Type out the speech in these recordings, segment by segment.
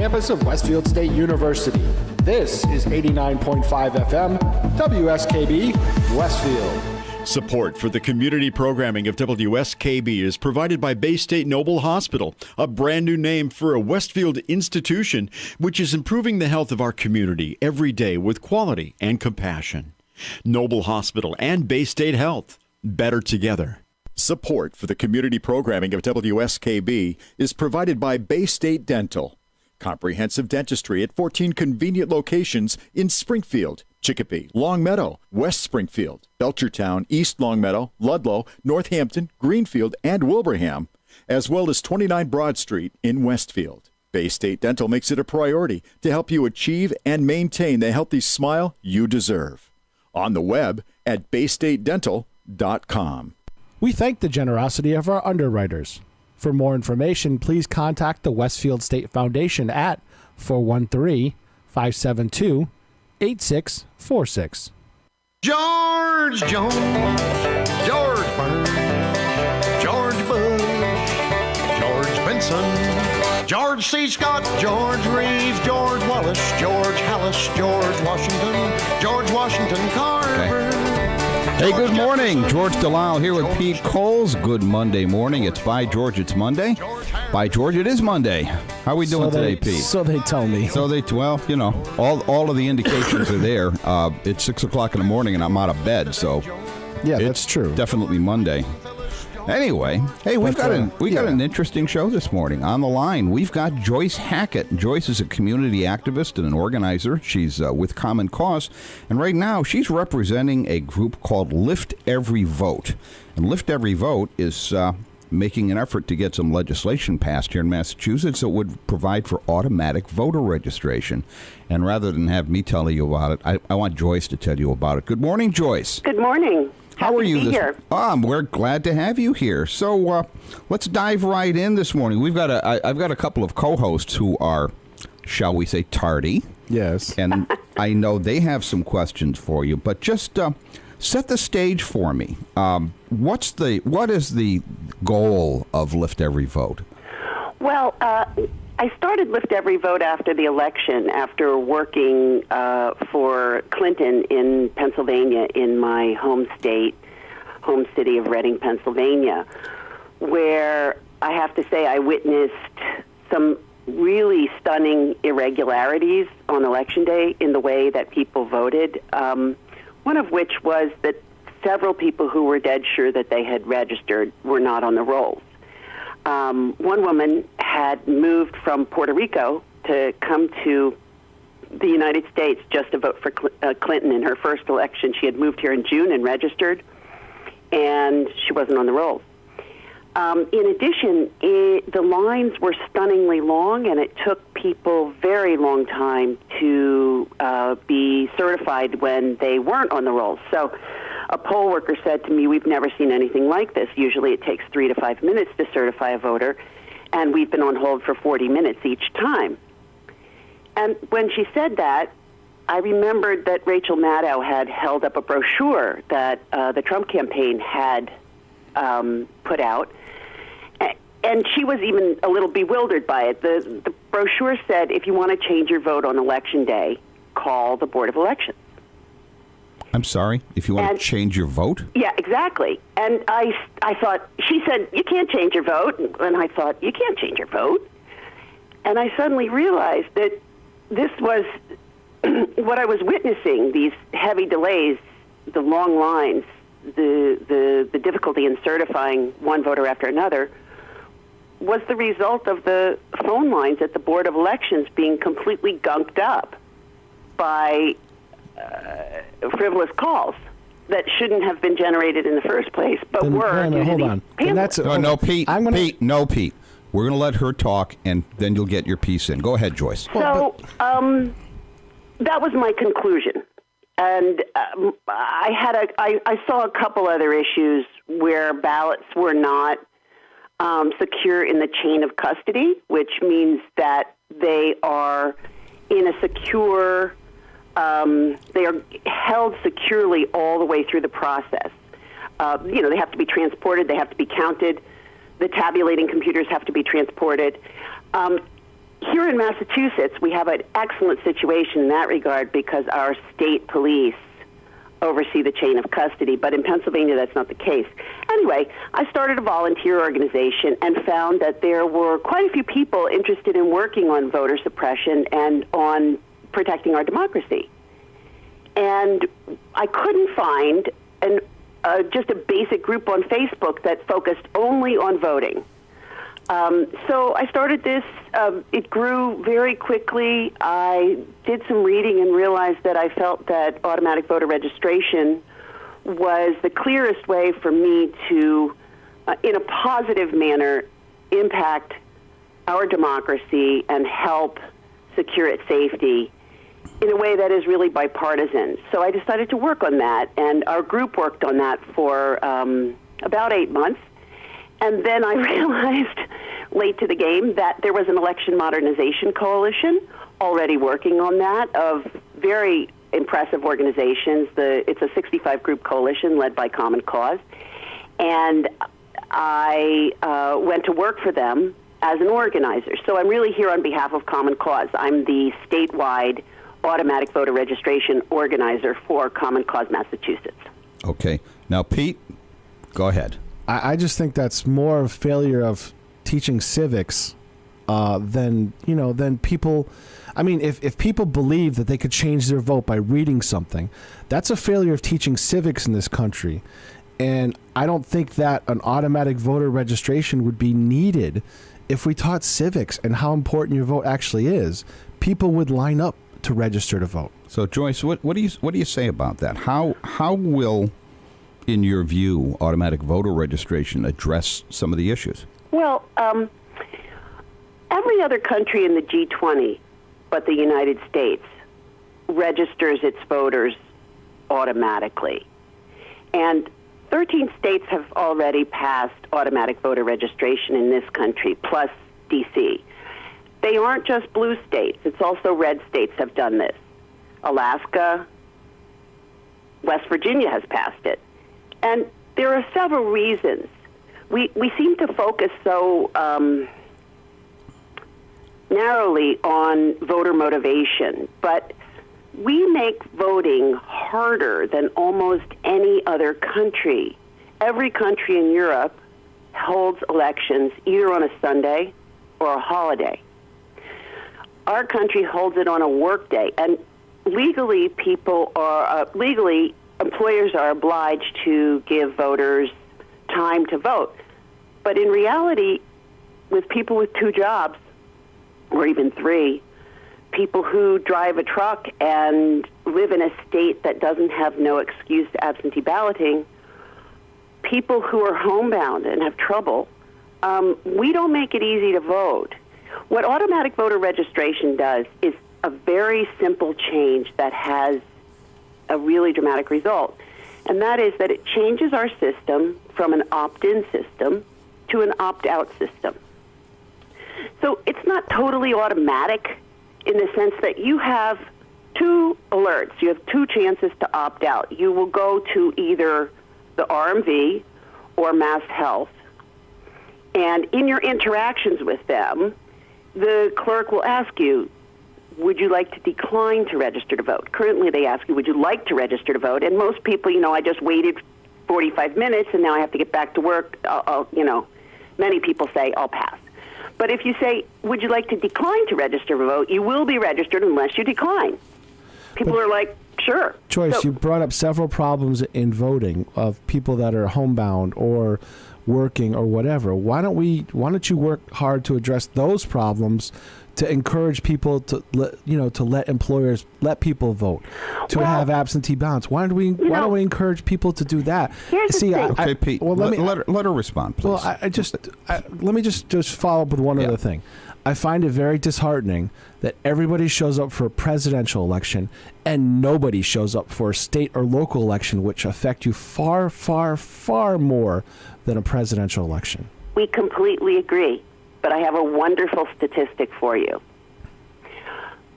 campus of Westfield State University. This is 89.5 FM, WSKB, Westfield. Support for the community programming of WSKB is provided by Bay State Noble Hospital, a brand new name for a Westfield institution which is improving the health of our community every day with quality and compassion. Noble Hospital and Bay State Health, better together. Support for the community programming of WSKB is provided by Bay State Dental. Comprehensive dentistry at 14 convenient locations in Springfield, Chicopee, Longmeadow, West Springfield, Belchertown, East Longmeadow, Ludlow, Northampton, Greenfield, and Wilbraham, as well as 29 Broad Street in Westfield. Bay State Dental makes it a priority to help you achieve and maintain the healthy smile you deserve. On the web at baystatedental.com. We thank the generosity of our underwriters. For more information, please contact the Westfield State Foundation at 413-572-8646. George Jones, George Burns, George Bush, George Benson, George C. Scott, George Reeves, George Wallace, George Hallis, George Washington Carver. Hey, good morning. George Delisle here with Pete Coles. Good Monday morning. It's By George, it's Monday. By George, it is Monday. How are we doing today, Pete? So they tell me. Well, you know, all of the indications are there. It's 6 o'clock in the morning and I'm out of bed, so yeah, that's true. Definitely Monday. Anyway, hey, we've got an interesting show this morning. On the line, we've got Joyce Hackett. Joyce is a community activist and an organizer. She's with Common Cause, and right now she's representing a group called Lift Every Vote. And Lift Every Vote is making an effort to get some legislation passed here in Massachusetts that would provide for automatic voter registration. And rather than have me tell you about it, I want Joyce to tell you about it. Good morning, Joyce. Good morning. How are you? Here. We're glad to have you here. So let's dive right in this morning. I've got a couple of co-hosts who are, shall we say, tardy. Yes. And I know they have some questions for you, but just set the stage for me. What is the goal of Lift Every Vote? Well, I started Lift Every Vote after the election, after working for Clinton in Pennsylvania, in my home city of Reading, Pennsylvania, where I have to say I witnessed some really stunning irregularities on Election Day in the way that people voted, one of which was that several people who were dead sure that they had registered were not on the rolls. One woman had moved from Puerto Rico to come to the United States just to vote for Clinton in her first election. She had moved here in June and registered, and she wasn't on the rolls. In addition, the lines were stunningly long, and it took people very long time to be certified when they weren't on the rolls. So a poll worker said to me, "We've never seen anything like this. Usually it takes 3 to 5 minutes to certify a voter, and we've been on hold for 40 minutes each time." And when she said that, I remembered that Rachel Maddow had held up a brochure that the Trump campaign had put out, and she was even a little bewildered by it. The brochure said, if you want to change your vote on Election Day, call the Board of Elections. I'm sorry, if you want to change your vote? Yeah, exactly. And I thought, she said, you can't change your vote. And I thought, you can't change your vote. And I suddenly realized that this was what I was witnessing, these heavy delays, the long lines, the difficulty in certifying one voter after another, was the result of the phone lines at the Board of Elections being completely gunked up by frivolous calls that shouldn't have been generated in the first place, but were. Hold on. Pete. Pete. We're going to let her talk, and then you'll get your piece in. Go ahead, Joyce. So that was my conclusion, and I saw a couple other issues where ballots were not secure in the chain of custody, which means that they are in a secure. They are held securely all the way through the process. They have to be transported. They have to be counted. The tabulating computers have to be transported. here in Massachusetts, we have an excellent situation in that regard because our state police oversee the chain of custody, but in Pennsylvania that's not the case. Anyway, I started a volunteer organization and found that there were quite a few people interested in working on voter suppression and on protecting our democracy. And I couldn't find just a basic group on Facebook that focused only on voting. So I started this. It grew very quickly. I did some reading and realized that I felt that automatic voter registration was the clearest way for me to, in a positive manner, impact our democracy and help secure its safety in a way that is really bipartisan. So I decided to work on that, and our group worked on that for about 8 months. And then I realized late to the game that there was an election modernization coalition already working on that of very impressive organizations. It's a 65-group coalition led by Common Cause. And I went to work for them as an organizer. So I'm really here on behalf of Common Cause. I'm the statewide automatic voter registration organizer for Common Cause Massachusetts. Okay. Now, Pete, go ahead. I just think that's more of failure of teaching civics than people. I mean, if people believe that they could change their vote by reading something, that's a failure of teaching civics in this country. And I don't think that an automatic voter registration would be needed if we taught civics and how important your vote actually is. People would line up to register to vote. So, Joyce, what do you say about that? How will, in your view, automatic voter registration address some of the issues? Well, every other country in the G20 but the United States registers its voters automatically. And 13 states have already passed automatic voter registration in this country, plus D.C. They aren't just blue states. It's also red states have done this. Alaska, West Virginia has passed it. And there are several reasons. We seem to focus so narrowly on voter motivation, but we make voting harder than almost any other country. Every country in Europe holds elections either on a Sunday or a holiday. Our country holds it on a work day, and legally employers are obliged to give voters time to vote. But in reality, with people with 2 jobs, or even 3, people who drive a truck and live in a state that doesn't have no excuse to absentee balloting, people who are homebound and have trouble, we don't make it easy to vote. What automatic voter registration does is a very simple change that has a really dramatic result. And that is that it changes our system from an opt-in system to an opt-out system. So it's not totally automatic in the sense that you have 2 alerts. You have 2 chances to opt out. You will go to either the RMV or Mass Health. And in your interactions with them, the clerk will ask you, would you like to decline to register to vote? Currently, they ask you, would you like to register to vote? And most people, I just waited 45 minutes and now I have to get back to work. Many people say, I'll pass. But if you say, would you like to decline to register to vote, you will be registered unless you decline. People are like, sure. Joyce, you brought up several problems in voting of people that are homebound or working or whatever. Why don't you work hard to address those problems to encourage people to let employers let people vote, to have absentee ballots? Why don't we encourage people to do that? Okay, Pete. Well, let her respond, please. Well, let me just follow up with one other thing. I find it very disheartening that everybody shows up for a presidential election and nobody shows up for a state or local election, which affect you far, far, far more than a presidential election. We completely agree, but I have a wonderful statistic for you.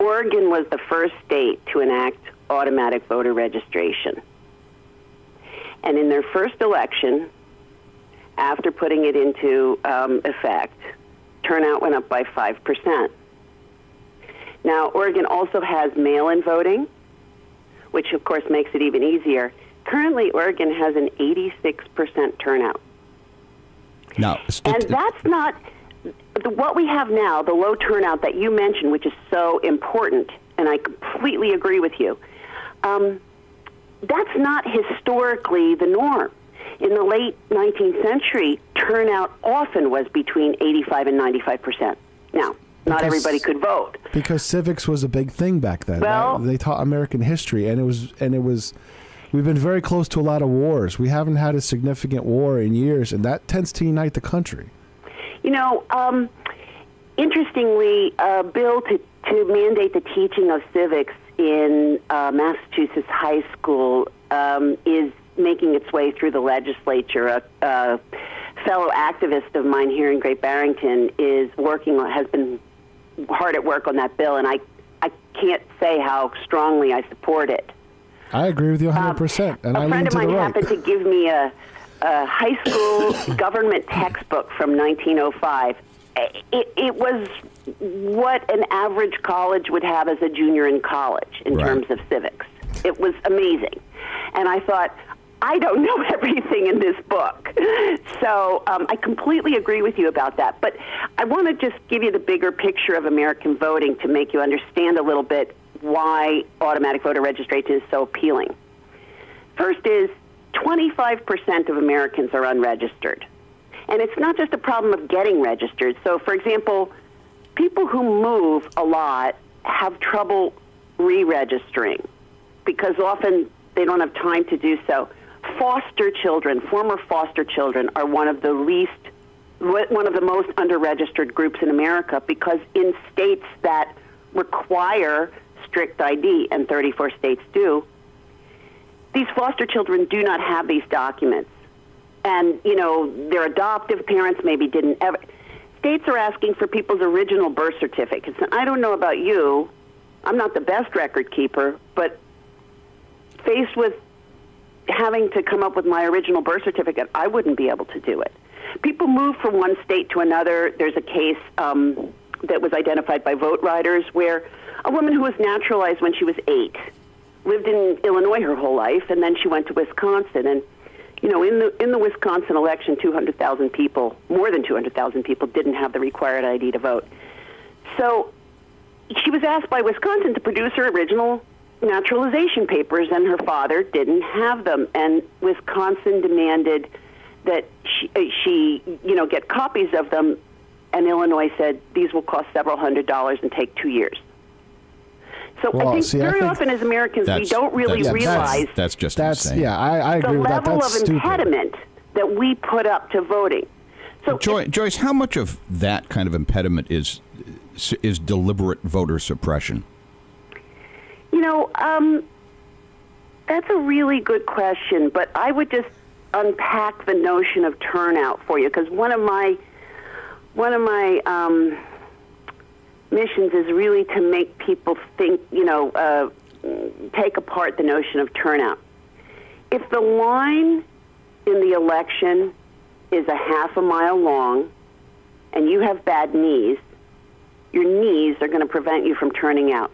Oregon was the first state to enact automatic voter registration. And in their first election, after putting it into effect, turnout went up by 5%. Now, Oregon also has mail-in voting, which of course makes it even easier. Currently, Oregon has an 86% turnout. Now, and that's not what we have now, the low turnout that you mentioned, which is so important, and I completely agree with you. That's not historically the norm. In the late 19th century, turnout often was between 85 and 95%. Now, not everybody could vote. Because civics was a big thing back then. Well, they taught American history, and it was. We've been very close to a lot of wars. We haven't had a significant war in years, and that tends to unite the country. You know, interestingly, a bill to mandate the teaching of civics in Massachusetts high school is making its way through the legislature. A fellow activist of mine here in Great Barrington has been hard at work on that bill, and I can't say how strongly I support it. I agree with you 100%, and I lean to the right. A friend of mine happened to give me a high school government textbook from 1905. It was what an average college would have as a junior in college in terms of civics. It was amazing. And I thought, I don't know everything in this book. So I completely agree with you about that. But I want to just give you the bigger picture of American voting to make you understand a little bit why automatic voter registration is so appealing. First is 25% of Americans are unregistered. And it's not just a problem of getting registered. So, for example, people who move a lot have trouble re-registering because often they don't have time to do so. Foster children, former foster children, are one of the most under-registered groups in America because in states that require strict ID, and 34 states do, these foster children do not have these documents. And, you know, their adoptive parents maybe didn't ever. States are asking for people's original birth certificates. And I don't know about you, I'm not the best record keeper, but faced with having to come up with my original birth certificate, I wouldn't be able to do it. People move from one state to another. There's a case that was identified by Vote Riders where a woman who was naturalized when she was 8 lived in Illinois her whole life, and then she went to Wisconsin. And, you know, in the Wisconsin election, 200,000 people, more than 200,000 people, didn't have the required ID to vote. So she was asked by Wisconsin to produce her original naturalization papers, and her father didn't have them. And Wisconsin demanded that she get copies of them, and Illinois said these will cost several $100s and take 2 years. So I think very often as Americans we don't really realize that's insane. Yeah, I agree with that. The level That's of impediment that we put up to voting. So Joyce, how much of that kind of impediment is deliberate voter suppression? You know, that's a really good question, but I would just unpack the notion of turnout for you, because one of my missions is really to make people think, take apart the notion of turnout. If the line in the election is a half a mile long and you have bad knees, your knees are going to prevent you from turning out.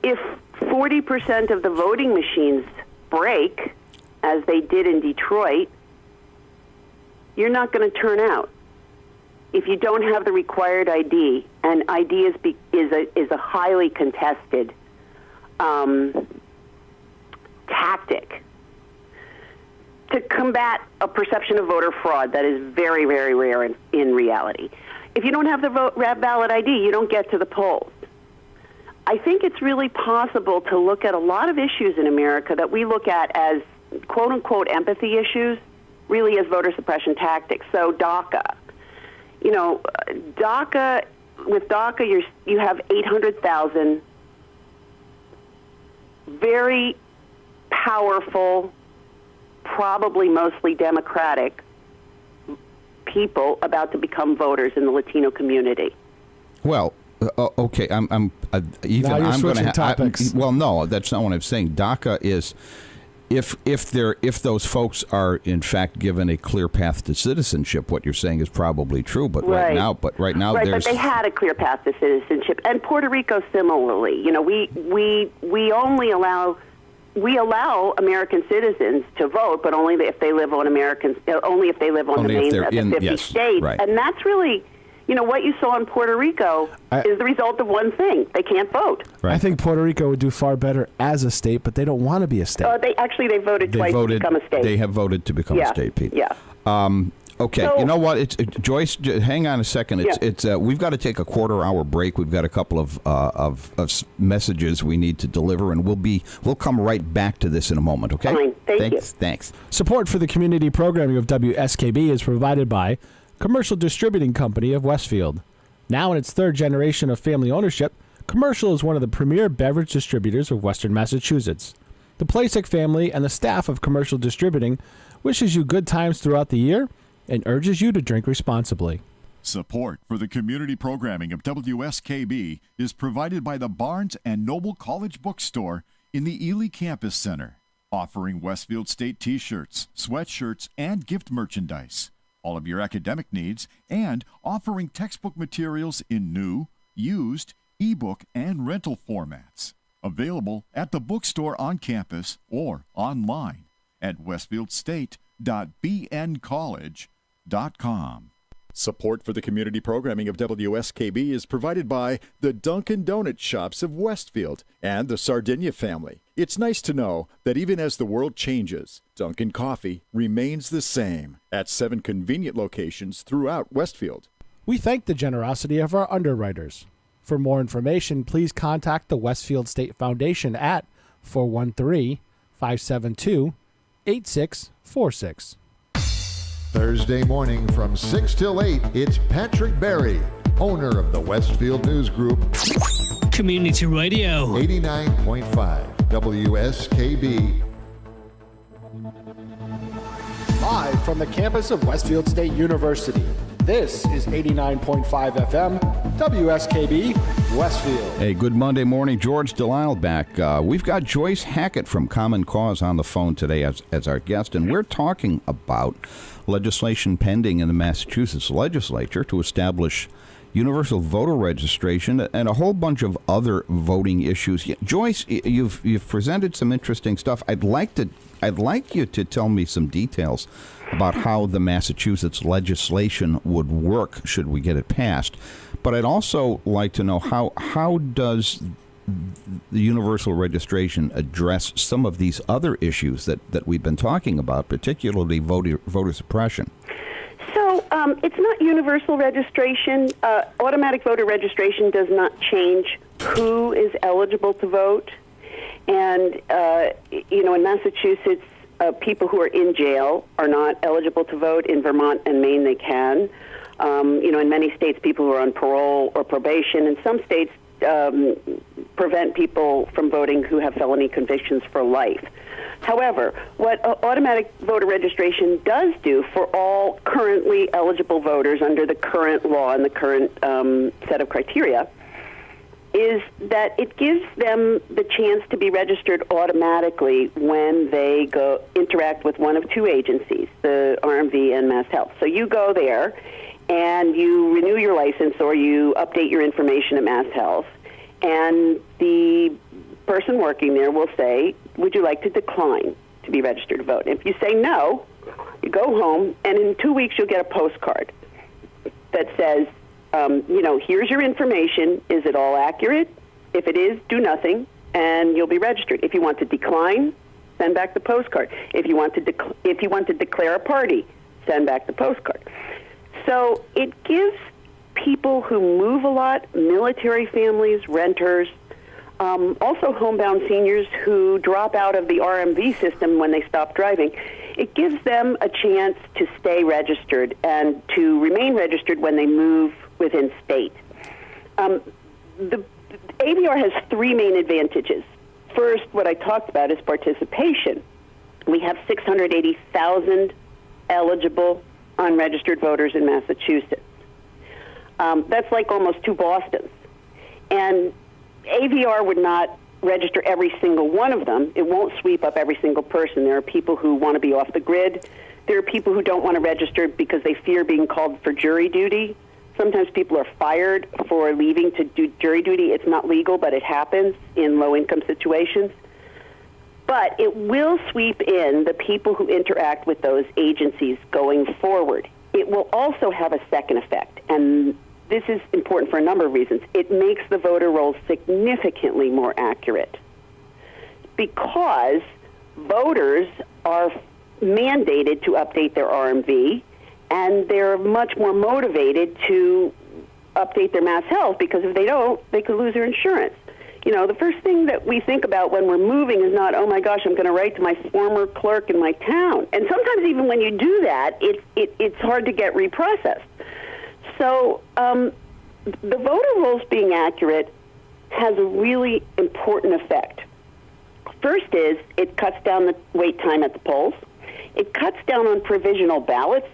If 40% of the voting machines break, as they did in Detroit, you're not going to turn out. If you don't have the required ID, and ID is a highly contested tactic to combat a perception of voter fraud that is very, very rare in reality. If you don't have the ballot ID, you don't get to the polls. I think it's really possible to look at a lot of issues in America that we look at as quote-unquote empathy issues, really as voter suppression tactics. So DACA. You know, with DACA, you have 800,000 very powerful, probably mostly Democratic people about to become voters in the Latino community. Well, okay, I'm going to topics. Well, no, that's not what I'm saying. DACA is if those folks are in fact given a clear path to citizenship, what you're saying is probably true. But right now, but there's they had a clear path to citizenship, and Puerto Rico similarly. You know, we only allow American citizens to vote, but only if they live on the main of the 50 states, right. And that's really. You know, what you saw in Puerto Rico is the result of one thing. They can't vote. Right. I think Puerto Rico would do far better as a state, but they don't want to be a state. They voted twice to become a state. They have voted to become a state, Pete. Yeah. Okay, so, you know what? Joyce, hang on a second. We've got to take a quarter-hour break. We've got a couple of messages we need to deliver, and we'll come right back to this in a moment. Okay? Fine. Thank you. Thanks. Support for the community programming of WSKB is provided by Commercial Distributing Company of Westfield. Now in its third generation of family ownership, Commercial is one of the premier beverage distributors of Western Massachusetts. The Plasek family and the staff of Commercial Distributing wishes you good times throughout the year and urges you to drink responsibly. Support for the community programming of WSKB is provided by the Barnes & Noble College Bookstore in the Ely Campus Center, offering Westfield State t-shirts, sweatshirts, and gift merchandise. All of your academic needs, and offering textbook materials in new, used, ebook, and rental formats. Available at the bookstore on campus or online at westfieldstate.bncollege.com. Support for the community programming of WSKB is provided by the Dunkin' Donut Shops of Westfield and the Sardinia family. It's nice to know that even as the world changes, Dunkin' Coffee remains the same at 7 convenient locations throughout Westfield. We thank the generosity of our underwriters. For more information, please contact the Westfield State Foundation at 413-572-8646. Thursday morning from 6 till 8, it's Patrick Berry, owner of the Westfield News Group. Community Radio. 89.5 WSKB. Live from the campus of Westfield State University, this is 89.5 FM, WSKB, Westfield. Hey, good Monday morning. George Delisle back. We've got Joyce Hackett from Common Cause on the phone today as our guest, and we're talking about legislation pending in the Massachusetts legislature to establish universal voter registration and a whole bunch of other voting issues. Joyce, you've presented some interesting stuff. I'd like you to tell me some details about how the Massachusetts legislation would work should we get it passed. But I'd also like to know how does the universal registration address some of these other issues that we've been talking about, particularly voter suppression? So it's not universal registration. Automatic voter registration does not change who is eligible to vote. And, in Massachusetts, people who are in jail are not eligible to vote. In Vermont and Maine, they can. In many states, people who are on parole or probation. In some states, prevent people from voting who have felony convictions for life. However, what automatic voter registration does do for all currently eligible voters under the current law and the current set of criteria is that it gives them the chance to be registered automatically when they go interact with one of two agencies, the RMV and Mass Health. So you go there and you renew your license or you update your information at Mass Health, and the person working there will say, would you like to decline to be registered to vote? If you say no, you go home, and in 2 weeks you'll get a postcard that says, here's your information. Is it all accurate? If it is, do nothing, and you'll be registered. If you want to decline, send back the postcard. If you want to declare a party, send back the postcard. So it gives people who move a lot, military families, renters, also homebound seniors who drop out of the RMV system when they stop driving, it gives them a chance to stay registered and to remain registered when they move within state. The AVR has three main advantages. First, what I talked about is participation. We have 680,000 eligible unregistered voters in Massachusetts. That's like almost two Bostons. And AVR would not register every single one of them. It won't sweep up every single person. There are people who want to be off the grid. There are people who don't want to register because they fear being called for jury duty. Sometimes people are fired for leaving to do jury duty. It's not legal, but it happens in low-income situations. But it will sweep in the people who interact with those agencies going forward. It will also have a second effect, and this is important for a number of reasons. It makes the voter rolls significantly more accurate because voters are mandated to update their RMV, and they're much more motivated to update their mass health because if they don't, they could lose their insurance. You know, the first thing that we think about when we're moving is not, oh my gosh, I'm going to write to my former clerk in my town. And sometimes even when you do that, it's hard to get reprocessed. So the voter rolls being accurate has a really important effect. First is it cuts down the wait time at the polls. It cuts down on provisional ballots,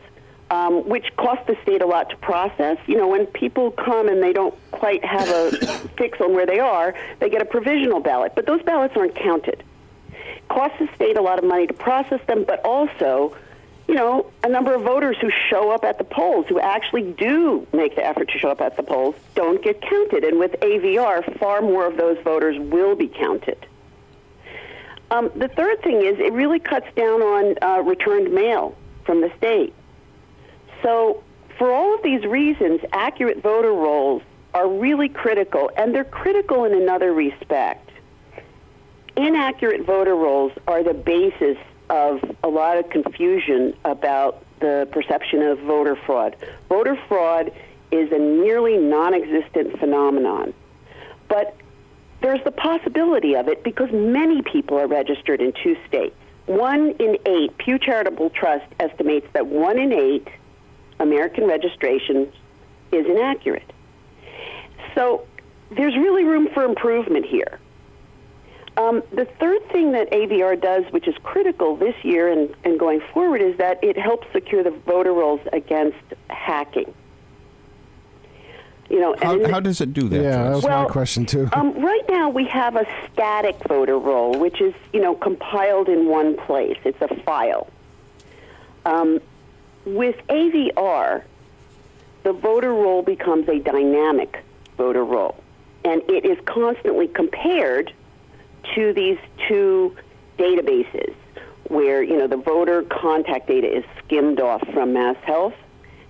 which cost the state a lot to process. You know, when people come and they don't quite have a fix on where they are, they get a provisional ballot. But those ballots aren't counted. It costs the state a lot of money to process them, but also, you know, a number of voters who show up at the polls, who actually do make the effort to show up at the polls, don't get counted. And with AVR, far more of those voters will be counted. The third thing is it really cuts down on returned mail from the state. So for all of these reasons, accurate voter rolls are really critical, and they're critical in another respect. Inaccurate voter rolls are the basis of a lot of confusion about the perception of voter fraud. Voter fraud is a nearly non-existent phenomenon, but there's the possibility of it because many people are registered in 2 states. 1 in 8, Pew Charitable Trust estimates that 1 in 8 American registrations is inaccurate. So there's really room for improvement here. The third thing that AVR does, which is critical this year and going forward, is that it helps secure the voter rolls against hacking. You know, how does it do that? Yeah, that was my question too. Right now we have a static voter roll, which is, you know, compiled in one place. It's a file. With AVR, the voter roll becomes a dynamic voter roll, and it is constantly compared to these 2 databases where, you know, the voter contact data is skimmed off from Mass Health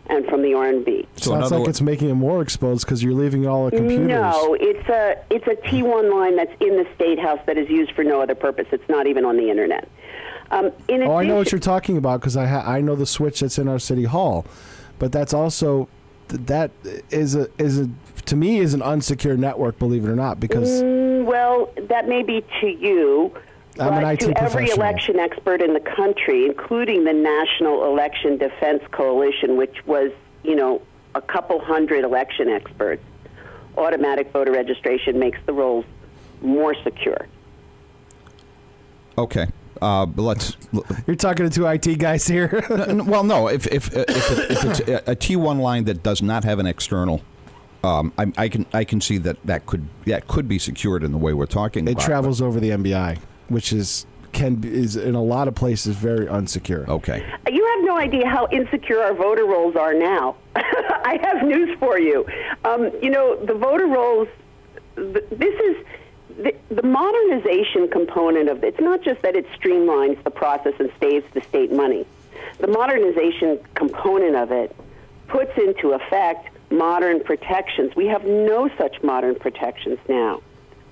and from the RNB. Sounds like it's making it more exposed because you're leaving all the computers. No, it's a T1 line that's in the State House that is used for no other purpose. It's not even on the Internet. I know what you're talking about because I know the switch that's in our city hall, but that's also that is to me is an unsecure network, believe it or not, because well, that may be to you. I'm an IT to every professional. election expert in the country, including the National Election Defense Coalition, which was, you know, a couple hundred election experts, automatic voter registration makes the rolls more secure. Okay. Let's. You're talking to 2 IT guys here. Well, no. If it's a T1 line that does not have an external, I can see that could be secured in the way we're talking about. It travels over the MBI, which is in a lot of places very unsecure. Okay. You have no idea how insecure our voter rolls are now. I have news for you. You know, the voter rolls. This is. The modernization component of it's not just that it streamlines the process and saves the state money. The modernization component of it puts into effect modern protections. We have no such modern protections now.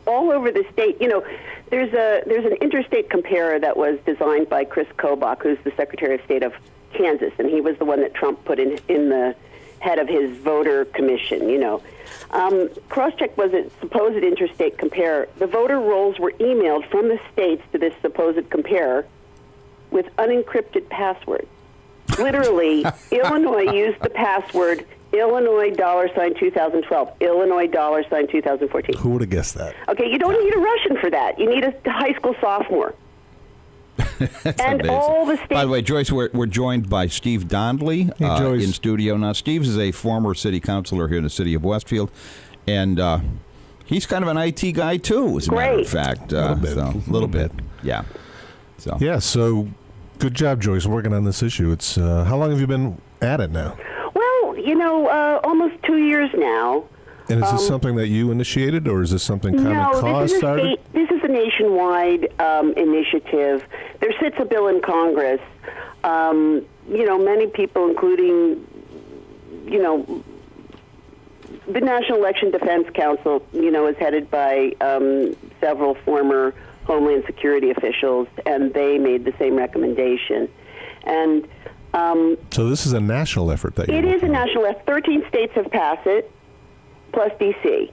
All over the state, you know, there's an interstate comparer that was designed by Chris Kobach, who's the Secretary of State of Kansas, and he was the one that Trump put in the head of his voter commission, you know. Crosscheck was a supposed interstate comparer. The voter rolls were emailed from the states to this supposed comparer with unencrypted passwords. Literally, Illinois used the password Illinois $2012, Illinois $2014. Who would have guessed that? Okay, you don't need a Russian for that. You need a high school sophomore. That's and amazing. all the states. By the way, Joyce, we're joined by Steve Dondley in studio now. Steve is a former city councilor here in the city of Westfield, and He's kind of an IT guy, too, as a matter of fact. A little bit. Yeah. So good job, Joyce, working on this issue. It's how long have you been at it now? Well, almost 2 years now. And is this something that you initiated, or is this something Common Cause started? This is a nationwide initiative. There sits a bill in Congress. Many people, including, the National Election Defense Council, is headed by several former Homeland Security officials, and they made the same recommendation. And so this is a national effort that it is a national effort. 13 states have passed it, plus D.C.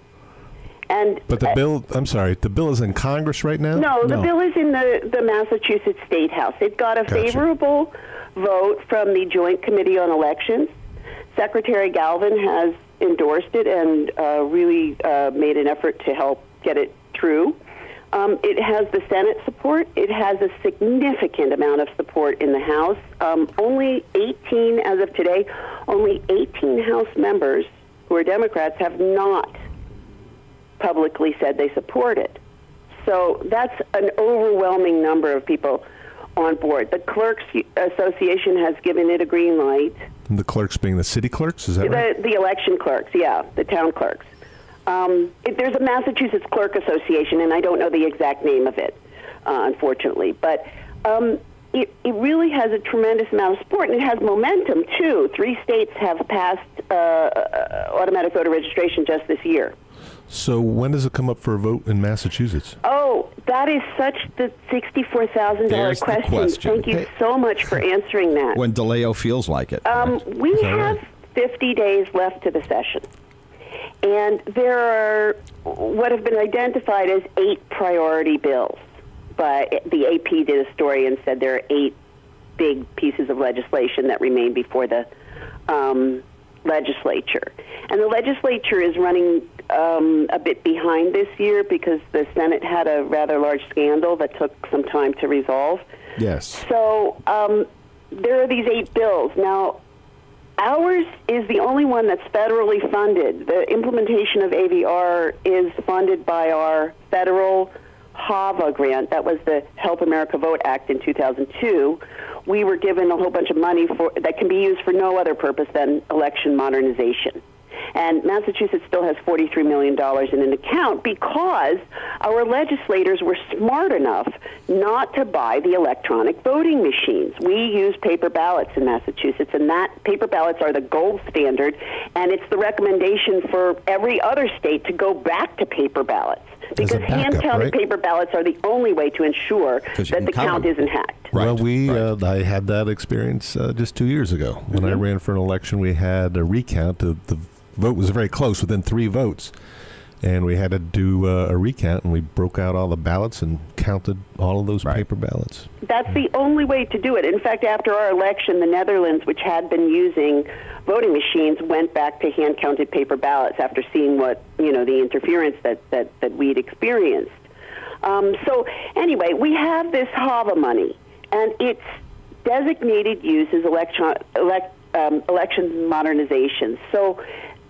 But the bill, the bill is in Congress right now? No, the bill is in the Massachusetts State House. It got a favorable vote from the Joint Committee on Elections. Secretary Galvin has endorsed it and really made an effort to help get it through. It has the Senate support. It has a significant amount of support in the House. Only 18, as of today, only 18 House members who are Democrats have not publicly said they support it. So that's an overwhelming number of people on board. The Clerks Association has given it a green light. The clerks being the city clerks, is that right? The election clerks, the town clerks. There's a Massachusetts Clerk Association, and I don't know the exact name of it, unfortunately. But it really has a tremendous amount of support, and it has momentum, too. 3 states have passed automatic voter registration just this year. So when does it come up for a vote in Massachusetts? Oh, that is such the $64,000 question. Thank you so much for answering that. When DeLeo feels like it. We have 50 days left to the session. And there are what have been identified as 8 priority bills. But the AP did a story and said there are 8 big pieces of legislation that remain before the legislature. And the legislature is running a bit behind this year because the Senate had a rather large scandal that took some time to resolve. Yes. So there are these 8 bills. Now, ours is the only one that's federally funded. The implementation of AVR is funded by our federal HAVA grant. That was the Help America Vote Act in 2002. We were given a whole bunch of money that can be used for no other purpose than election modernization. And Massachusetts still has $43 million in an account because our legislators were smart enough not to buy the electronic voting machines. We use paper ballots in Massachusetts, and that paper ballots are the gold standard, and it's the recommendation for every other state to go back to paper ballots. Because hand-counted paper ballots are the only way to ensure that the count isn't hacked. Right. Well, I had that experience just 2 years ago. When I ran for an election, we had a recount. The vote was very close, within 3 votes. And we had to do a recount, and we broke out all the ballots and counted all of those paper ballots. That's the only way to do it. In fact, after our election, the Netherlands, which had been using voting machines, went back to hand-counted paper ballots after seeing what, the interference that we'd experienced. So anyway, we have this HAVA money, and its designated use is election modernization. So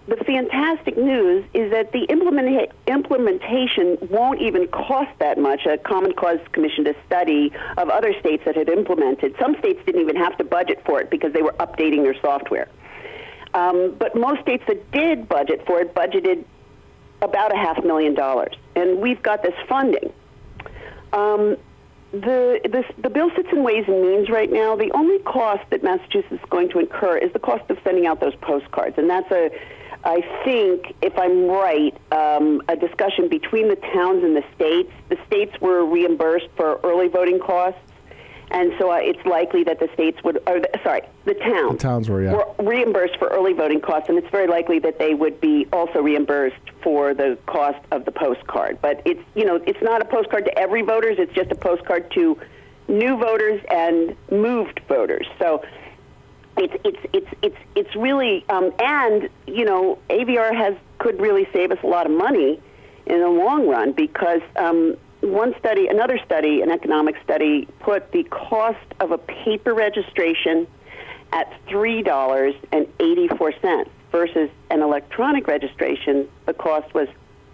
the fantastic news is that the implementation won't even cost that much. A Common Cause commissioned a study of other states that had implemented. Some states didn't even have to budget for it because they were updating their software. But most states that did budget for it budgeted about $500,000. And we've got this funding. The bill sits in Ways and Means right now. The only cost that Massachusetts is going to incur is the cost of sending out those postcards. And that's I think, if I'm right, a discussion between the towns and the states. The states were reimbursed for early voting costs, and so it's likely that the states would, the towns were reimbursed for early voting costs, and it's very likely that they would be also reimbursed for the cost of the postcard. But it's not a postcard to every voters; it's just a postcard to new voters and moved voters. So it's really and AVR could really save us a lot of money in the long run because another study, an economic study, put the cost of a paper registration at $3.84 versus an electronic registration. The cost was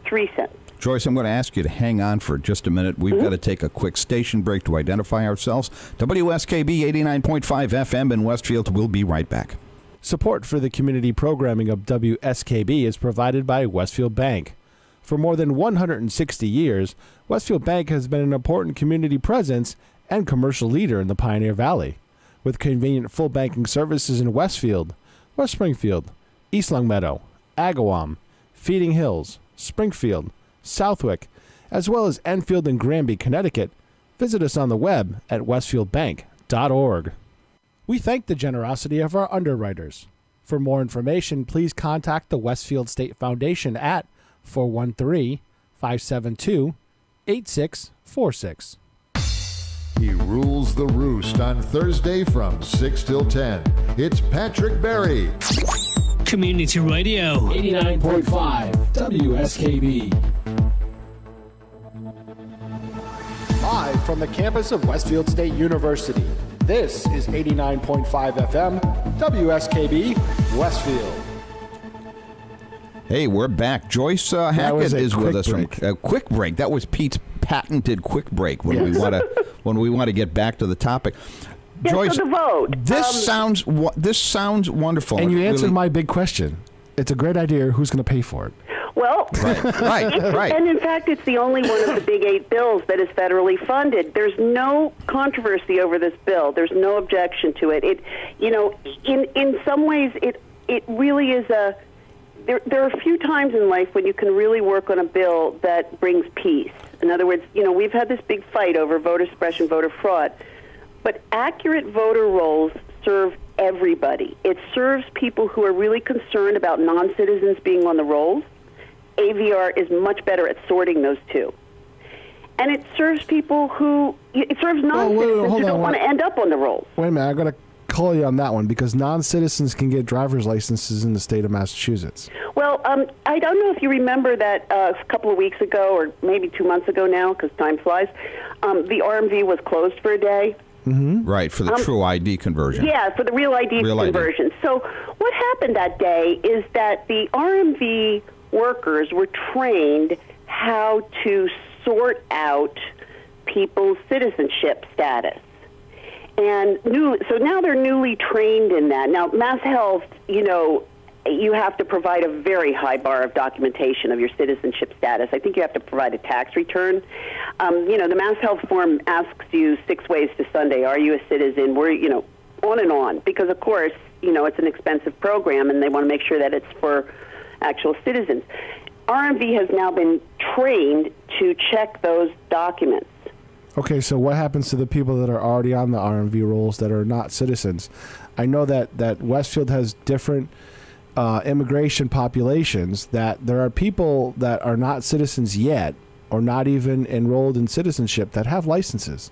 3 cents. Joyce, I'm going to ask you to hang on for just a minute. We've got to take a quick station break to identify ourselves. WSKB 89.5 FM in Westfield. We'll be right back. Support for the community programming of WSKB is provided by Westfield Bank. For more than 160 years, Westfield Bank has been an important community presence and commercial leader in the Pioneer Valley. With convenient full banking services in Westfield, West Springfield, East Longmeadow, Agawam, Feeding Hills, Springfield, Southwick, as well as Enfield and Granby, Connecticut, visit us on the web at westfieldbank.org. We thank the generosity of our underwriters. For more information, please contact the Westfield State Foundation at 413-572-8646. He rules the roost on Thursday from 6 till 10. It's Patrick Berry. Community Radio. 89.5 WSKB. Live from the campus of Westfield State University, this is 89.5 FM WSKB Westfield. Hey, we're back. Joyce Hackett is with us break. from Quick Break. That was Pete's patented quick break when we want to get back to the topic. Yes, Joyce, so the vote. this sounds wonderful. And you It answered really- my big question. It's a great idea. Who's going to pay for it? Well, right. And in fact, it's the only one of the big 8 bills that is federally funded. There's no controversy over this bill. There's no objection to it. In some ways, it really is a. There are a few times in life when you can really work on a bill that brings peace. In other words, we've had this big fight over voter suppression, voter fraud, but accurate voter rolls serve everybody. It serves people who are really concerned about non-citizens being on the rolls. AVR is much better at sorting those two. And it serves people it serves non-citizens who don't want to end up on the rolls. Wait a minute. I've got to call you on that one because non-citizens can get driver's licenses in the state of Massachusetts. Well, I don't know if you remember that a couple of weeks ago or maybe 2 months ago now, because time flies, the RMV was closed for a day. Mm-hmm. Right, for the true ID conversion. Yeah, for the real ID conversion. So what happened that day is that the RMV workers were trained how to sort out people's citizenship status. And so now they're newly trained in that. Now, Mass Health, you have to provide a very high bar of documentation of your citizenship status. I think you have to provide a tax return. The Mass Health form asks you 6 ways to Sunday. Are you a citizen? On and on. Because, of course, it's an expensive program, and they want to make sure that it's for actual citizens. RMV has now been trained to check those documents. Okay, so what happens to the people that are already on the RMV rolls that are not citizens? I know that Westfield has different immigration populations, that there are people that are not citizens yet or not even enrolled in citizenship that have licenses.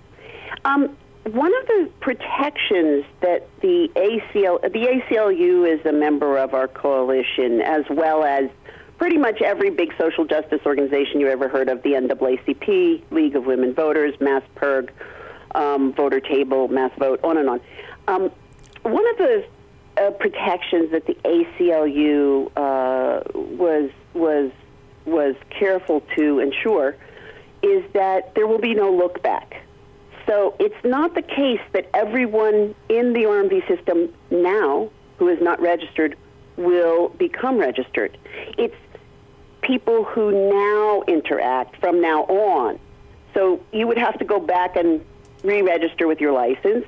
One of the protections that the ACLU is a member of our coalition, as well as pretty much every big social justice organization you ever heard of, the NAACP, League of Women Voters, Mass PIRG, Voter Table, Mass Vote, on and on. One of the protections that the ACLU was careful to ensure is that there will be no look back. So it's not the case that everyone in the RMV system now who is not registered will become registered. It's people who now interact from now on. So you would have to go back and re-register with your license,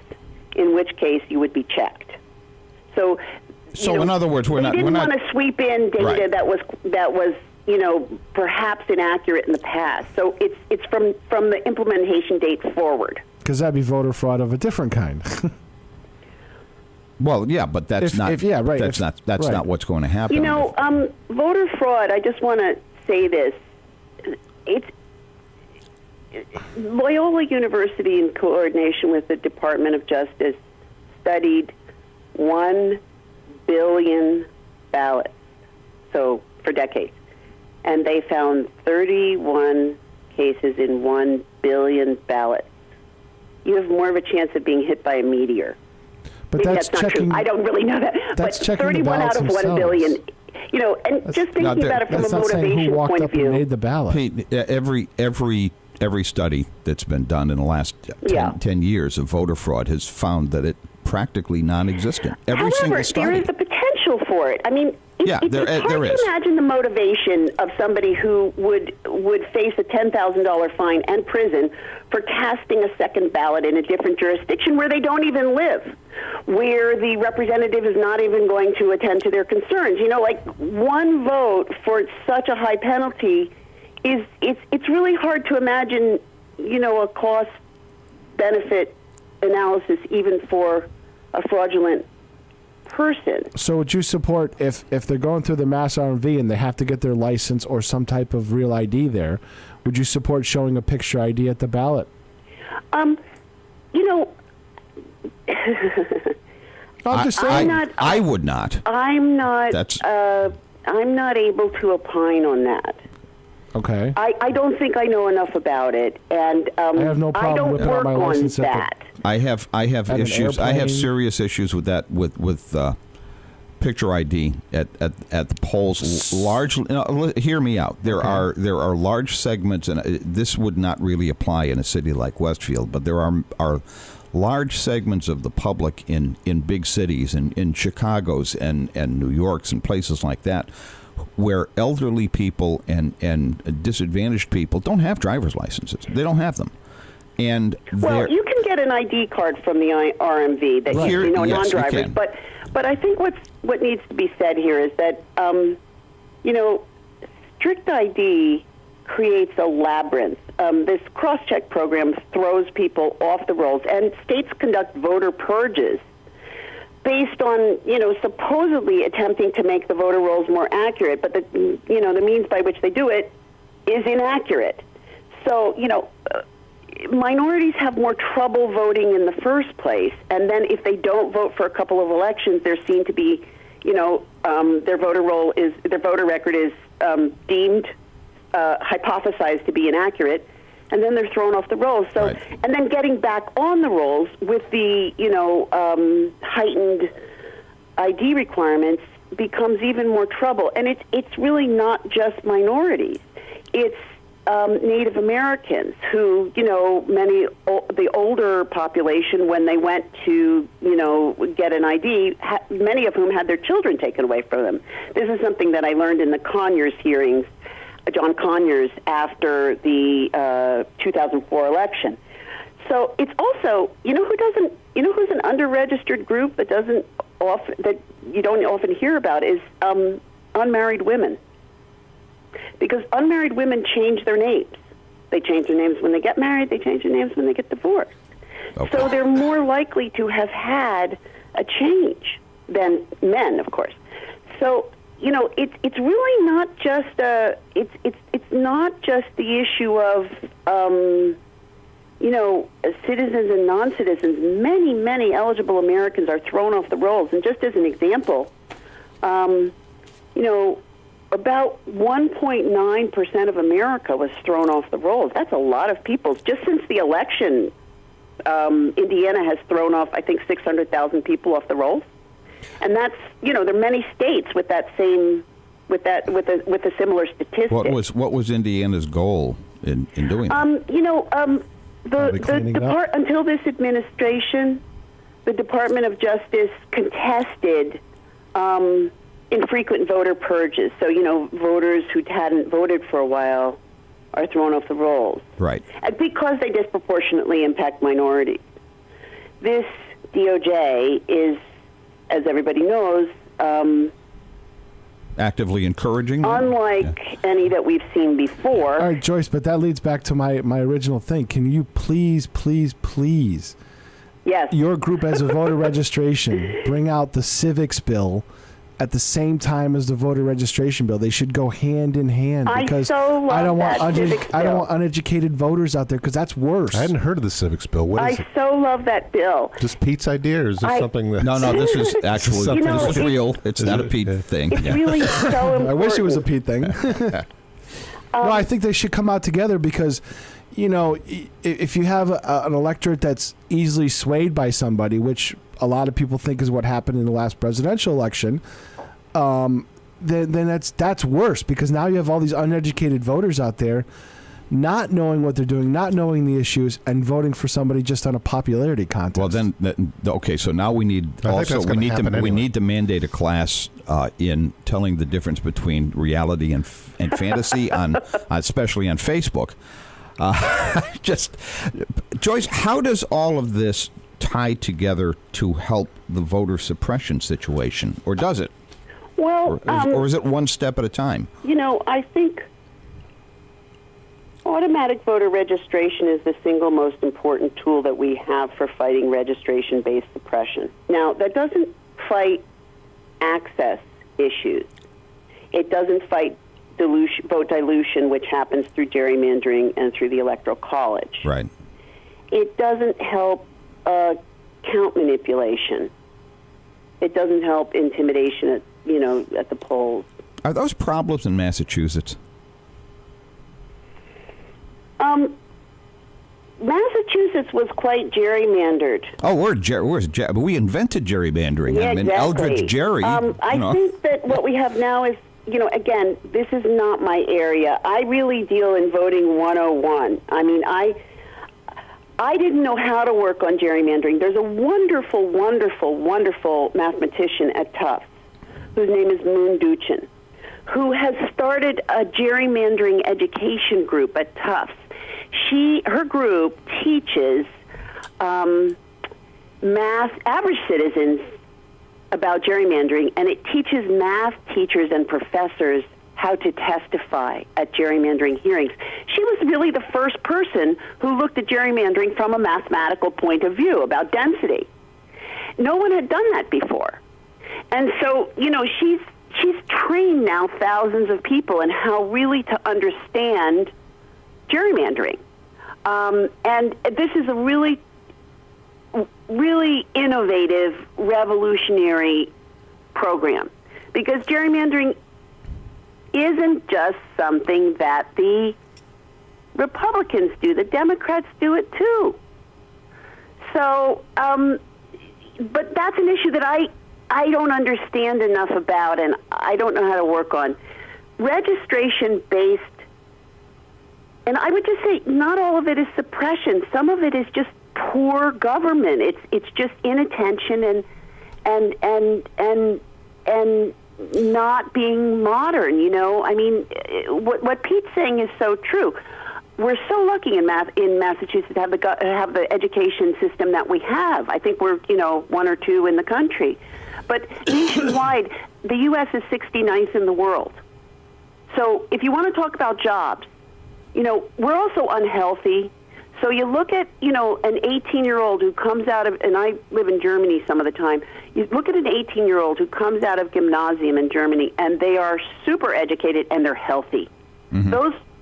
in which case you would be checked. So in other words, we didn't want to sweep in data that was perhaps inaccurate in the past. So it's from the implementation date forward. Because that'd be voter fraud of a different kind. Well, yeah, but that's not what's going to happen. Voter fraud, I just want to say this. Loyola University, in coordination with the Department of Justice, studied 1 billion ballots, so for decades. And they found 31 cases in 1 billion ballots. You have more of a chance of being hit by a meteor. But that's not checking. true. I don't really know that. That's but checking 31 the out of ballots 1 billion You know, and just thinking about it from a That's not saying motivation who walked point up of view. and made the ballot. Pete, every study that's been done in the last 10 years of voter fraud has found that it practically non-existent. Every However, single study. there is the potential for it. I mean, it's hard to imagine the motivation of somebody who would face a $10,000 fine and prison for casting a second ballot in a different jurisdiction where they don't even live, where the representative is not even going to attend to their concerns. You know, like one vote for such a high penalty it's really hard to imagine, you know, a cost-benefit analysis even for a fraudulent person. So would you support, if they're going through the mass RMV and they have to get their license or some type of real ID there, would you support showing a picture ID at the ballot? You know, I'm just saying. I would not. I'm not able to opine on that. Okay. I don't think I know enough about it, and I have no problem whipping out my license that. I have issues. I have airplane. serious issues with that. With picture ID at the polls. Largely, hear me out. There are large segments, and this would not really apply in a city like Westfield, but there are large segments of the public in big cities, in Chicago's and New York's and places like that, where elderly people and disadvantaged people don't have driver's licenses. They don't have them. And well, you can get an ID card from the RMV that right. non-drivers. But I think what needs to be said here is that strict ID creates a labyrinth. This cross-check program throws people off the rolls, and states conduct voter purges based on, supposedly attempting to make the voter rolls more accurate, but the means by which they do it is inaccurate. So, minorities have more trouble voting in the first place, and then if they don't vote for a couple of elections, they're seen to be, their voter record is deemed, hypothesized to be inaccurate, and then they're thrown off the rolls. So, right. And then getting back on the rolls with the, heightened ID requirements becomes even more trouble. And it's really not just minorities. It's Native Americans who, the older population, when they went to, get an ID, many of whom had their children taken away from them. This is something that I learned in the Conyers hearings, John Conyers, after the 2004 election. So it's also, who's an underregistered group that that you don't often hear about is unmarried women. Because unmarried women change their names. They change their names when they get married. They change their names when they get divorced. Okay. So they're more likely to have had a change than men, of course. So, it's really not just it's not just the issue of citizens and non-citizens. Many eligible Americans are thrown off the rolls. And just as an example, about 1.9% of America was thrown off the rolls. That's a lot of people. Just since the election, Indiana has thrown off, I think, 600,000 people off the rolls. And that's, there are many states with that same, with a similar statistic. What was Indiana's goal in doing that? Until this administration, the Department of Justice contested infrequent voter purges. So, voters who hadn't voted for a while are thrown off the rolls. Right. And because they disproportionately impact minorities. This DOJ is, as everybody knows, actively encouraging them? Unlike any that we've seen before. All right, Joyce, but that leads back to my original thing. Can you please, yes, your group as a voter registration, bring out the civics bill at the same time as the voter registration bill? They should go hand in hand, because I don't want uneducated voters out there, because that's worse. I hadn't heard of the civics bill. What is it? I so love that bill. Just Pete's idea, or is this something that... No, this is actually this is real. It's not a Pete thing. It's really so important. I wish it was a Pete thing. No, I think they should come out together, because if you have an electorate that's easily swayed by somebody, which a lot of people think is what happened in the last presidential election, then that's worse, because now you have all these uneducated voters out there not knowing what they're doing, not knowing the issues, and voting for somebody just on a popularity contest. Well, then, okay. So now we need we need to mandate a class in telling the difference between reality and fantasy on especially on Facebook. Just Joyce, how does all of this tie together to help the voter suppression situation, or does it? Well, or is it one step at a time? I think automatic voter registration is the single most important tool that we have for fighting registration-based suppression. Now, that doesn't fight access issues. It doesn't fight vote dilution, which happens through gerrymandering and through the Electoral College. Right. It doesn't help count manipulation. It doesn't help intimidation at the polls. Are those problems in Massachusetts? Massachusetts was quite gerrymandered. Oh, we invented gerrymandering. Yeah, exactly. Eldridge Gerry. I think that what we have now is, again, this is not my area. I really deal in voting 101. I mean, I didn't know how to work on gerrymandering. There's a wonderful, wonderful, wonderful mathematician at Tufts whose name is Moon Duchin, who has started a gerrymandering education group at Tufts. Her group teaches average citizens about gerrymandering, and it teaches math teachers and professors how to testify at gerrymandering hearings. She was really the first person who looked at gerrymandering from a mathematical point of view about density. No one had done that before. And so, she's trained now thousands of people in how really to understand gerrymandering. And this is a really, really innovative, revolutionary program, because gerrymandering isn't just something that the Republicans do. The Democrats do it too. So, but that's an issue that I don't understand enough about, and I don't know how to work on. Registration-based, and I would just say not all of it is suppression. Some of it is just poor government. It's just inattention and not being modern. I mean, what Pete's saying is so true. We're so lucky in Massachusetts to have the education system that we have. I think we're one or two in the country, but nationwide, the U.S. is 69th in the world. So if you want to talk about jobs, we're also unhealthy. So you look at, an 18-year-old who comes out of, and I live in Germany some of the time, you look at an 18-year-old who comes out of gymnasium in Germany, and they are super educated and they're healthy. Mm-hmm.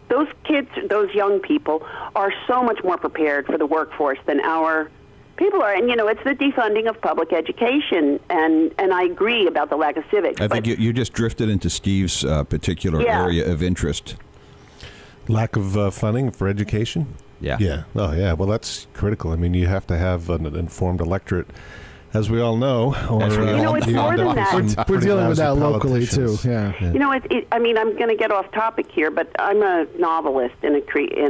Those kids, those young people, are so much more prepared for the workforce than our people are. And, it's the defunding of public education, and I agree about the lack of civics. I think you just drifted into Steve's particular area of interest. Lack of funding for education? Yeah. Yeah. Oh, yeah. Well, that's critical. I mean, you have to have an informed electorate, as we all know. It's more than that. We're dealing with that locally, too. Yeah. I mean, I'm going to get off topic here, but I'm a novelist and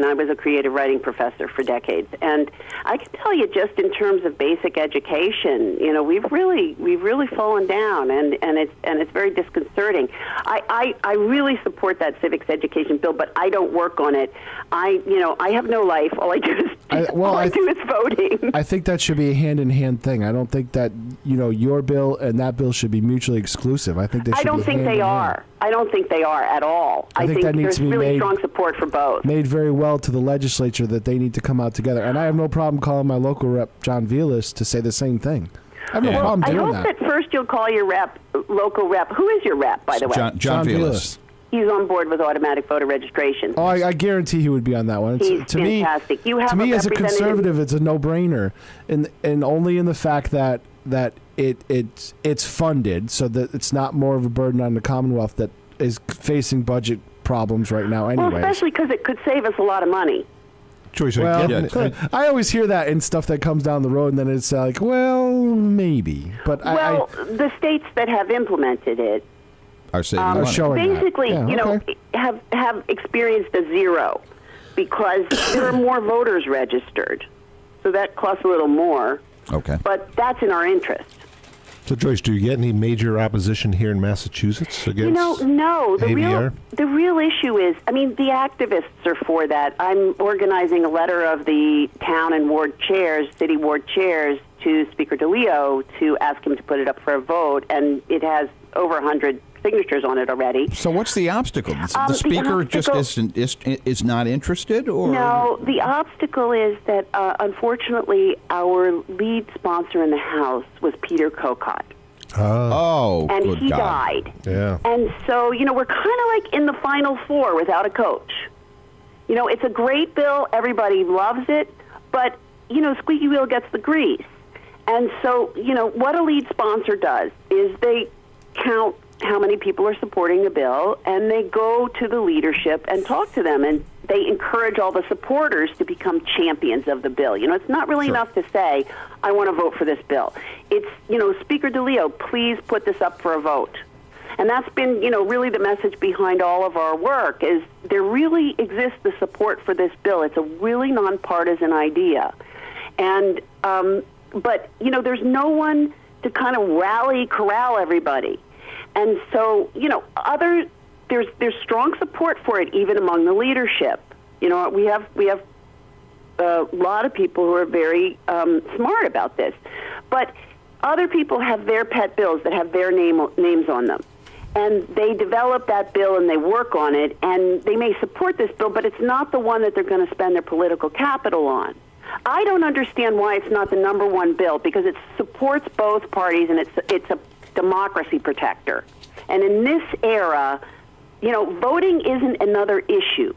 I was a creative writing professor for decades. And I can tell you, just in terms of basic education, we've really fallen down, and it's very disconcerting. I really support that civics education bill, but I don't work on it. I have no life. All I do is voting. I think that should be a hand-in-hand thing. I don't think that your bill and that bill should be mutually exclusive. I think they should. I don't think they are. I don't think they are at all. I think that needs there's to be really strong support for both. Made very well to the legislature that they need to come out together. And I have no problem calling my local rep, John Vilas, to say the same thing. I have no problem doing that. I hope that first you'll call your local rep. Who is your rep, by the way? John Vilas. He's on board with automatic voter registration. Oh, I guarantee he would be on that one. He's fantastic. To me, as a conservative, it's a no-brainer, and only in the fact that it's funded, so that it's not more of a burden on the Commonwealth that is facing budget problems right now. Anyways. Well, especially because it could save us a lot of money. Choice. I always hear that in stuff that comes down the road, and then it's like, well, maybe. But the states that have implemented it Are saving money. Showing that. basically, Yeah, you know, okay. have experienced a zero because there are more voters registered. So that costs a little more, Okay. but that's in our interest. So, Joyce, do you get any major opposition here in Massachusetts against You know, no. AVR? The real issue is, I mean, the activists are for that. I'm organizing a letter of the town and ward chairs, city ward chairs, to Speaker DeLeo to ask him to put it up for a vote, and it has over 100 signatures on it already. So what's the obstacle? The speaker just is not interested, or No, the obstacle is that unfortunately our lead sponsor in the House was Peter Kokot, Oh, and good he God. died. Yeah. And so, you know, we're kind of like in the Final Four without a coach. You know, it's a great bill. Everybody loves it. But, you know, squeaky wheel gets the grease. And so, you know, what a lead sponsor does is they count how many people are supporting the bill, and they go to the leadership and talk to them, and they encourage all the supporters to become champions of the bill. You know, it's not really enough to say, I want to vote for this bill. It's, you know, Speaker DeLeo, please put this up for a vote. And that's been, you know, really the message behind all of our work is there really exists the support for this bill. It's a really nonpartisan idea. And, but, you know, there's no one to kind of corral everybody. And so, you know, there's strong support for it even among the leadership. You know, we have a lot of people who are very smart about this, but other people have their pet bills that have their names on them, and they develop that bill and they work on it, and they may support this bill, but it's not the one that they're going to spend their political capital on. I don't understand why it's not the number one bill, because it supports both parties and it's a democracy protector. And in this era, you know, voting isn't another issue.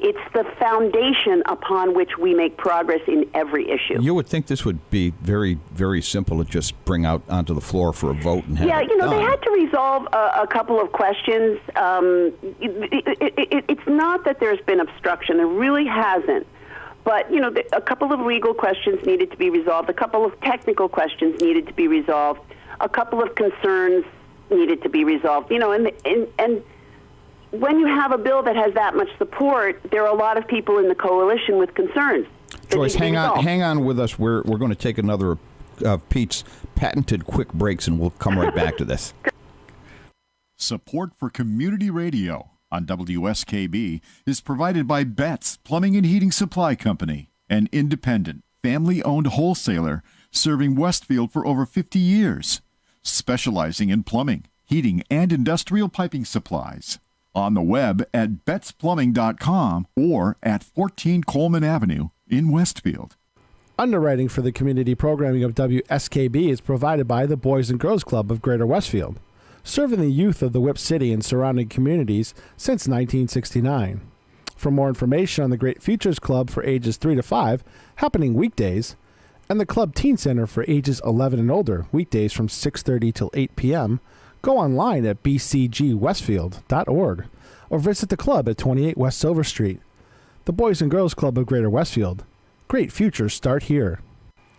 It's the foundation upon which we make progress in every issue. You would think this would be very, very simple to just bring out onto the floor for a vote and have Yeah, it you know, done. they had to resolve a couple of questions. It's not that there's been obstruction. There really hasn't. But, you know, a couple of legal questions needed to be resolved. A couple of technical questions needed to be resolved. A couple of concerns needed to be resolved. You know, and when you have a bill that has that much support, there are a lot of people in the coalition with concerns. Joyce, hang on with us. We're going to take another of Pete's patented quick breaks, and we'll come right back to this. Support for community radio on WSKB is provided by Betts Plumbing and Heating Supply Company, an independent, family-owned wholesaler serving Westfield for over 50 years, specializing in plumbing, heating, and industrial piping supplies. On the web at bettsplumbing.com or at 14 Coleman Avenue in Westfield. Underwriting for the community programming of WSKB is provided by the Boys and Girls Club of Greater Westfield, serving the youth of the Whip City and surrounding communities since 1969. For more information on the Great Futures Club for ages 3 to 5, happening weekdays, and the Club Teen Center for ages 11 and older, weekdays from 6:30 till 8 p.m., go online at bcgwestfield.org or visit the club at 28 West Silver Street. The Boys and Girls Club of Greater Westfield. Great futures start here.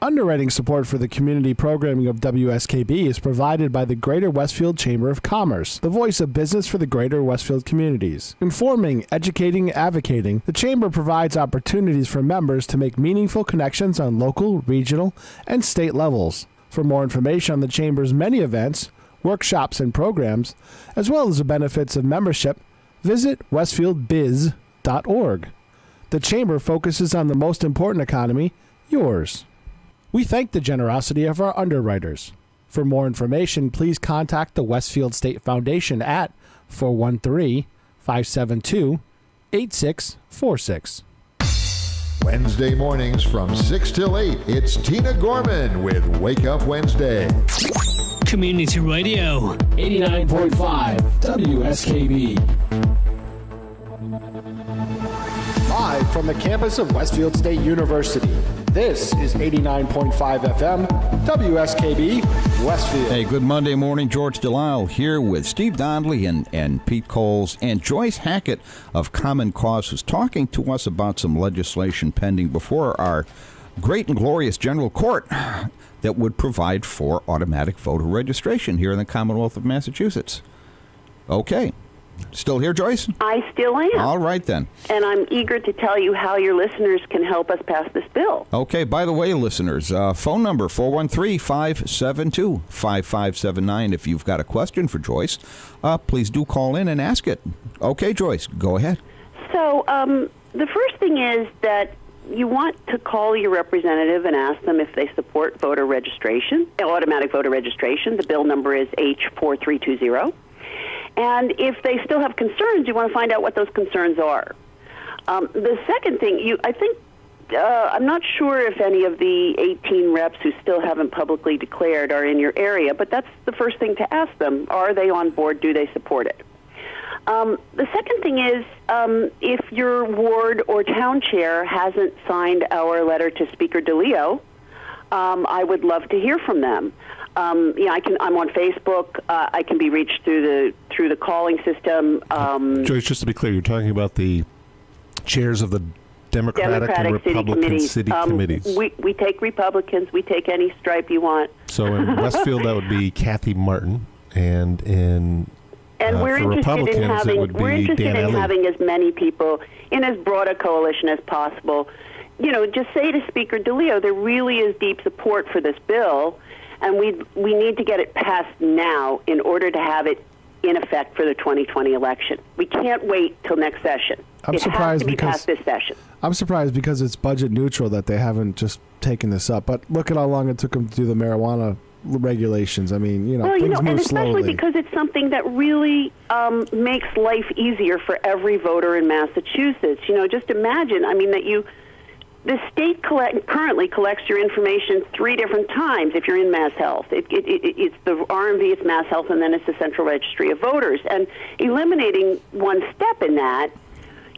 Underwriting support for the community programming of WSKB is provided by the Greater Westfield Chamber of Commerce, the voice of business for the Greater Westfield communities. Informing, educating, advocating, the Chamber provides opportunities for members to make meaningful connections on local, regional, and state levels. For more information on the Chamber's many events, workshops, and programs, as well as the benefits of membership, visit westfieldbiz.org. The Chamber focuses on the most important economy, yours. We thank the generosity of our underwriters. For more information, please contact the Westfield State Foundation at 413-572-8646. Wednesday mornings from 6 till 8, it's Tina Gorman with Wake Up Wednesday. Community Radio. 89.5 WSKB. Live from the campus of Westfield State University, this is 89.5 FM WSKB Westfield. Hey, good Monday morning. George Delisle here with Steve Donnelly and Pete Coles and Joyce Hackett of Common Cause, who's talking to us about some legislation pending before our great and glorious General Court that would provide for automatic voter registration here in the Commonwealth of Massachusetts. Okay. Still here, Joyce? I still am. All right, then. And I'm eager to tell you how your listeners can help us pass this bill. Okay, by the way, listeners, phone number 413-572-5579. If you've got a question for Joyce, please do call in and ask it. Okay, Joyce, go ahead. So the first thing is that you want to call your representative and ask them if they support voter registration, automatic voter registration. The bill number is H4320. And if they still have concerns, you want to find out what those concerns are. The second thing, I'm not sure if any of the 18 reps who still haven't publicly declared are in your area, but that's the first thing to ask them. Are they on board? Do they support it? The second thing is, if your ward or town chair hasn't signed our letter to Speaker DeLeo, I would love to hear from them. I'm on Facebook. I can be reached through the calling system. Joyce, just to be clear, you're talking about the chairs of the Democratic and Republican city committees. We take Republicans. We take any stripe you want. So in Westfield, that would be Kathy Martin, and we're for interested in Dan having as many people in as broad a coalition as possible. Just say to Speaker DeLeo, there really is deep support for this bill. And we need to get it passed now in order to have it in effect for the 2020 election. We can't wait till next session. It has to be passed this session. I'm surprised because it's budget neutral that they haven't just taken this up. But look at how long it took them to do the marijuana regulations. I mean, things move slowly. And especially because it's something that really makes life easier for every voter in Massachusetts. Just imagine, the state currently collects your information 3 different times if you're in Mass Health. It's the RMV, it's Mass Health, and then it's the Central Registry of Voters. And eliminating one step in that,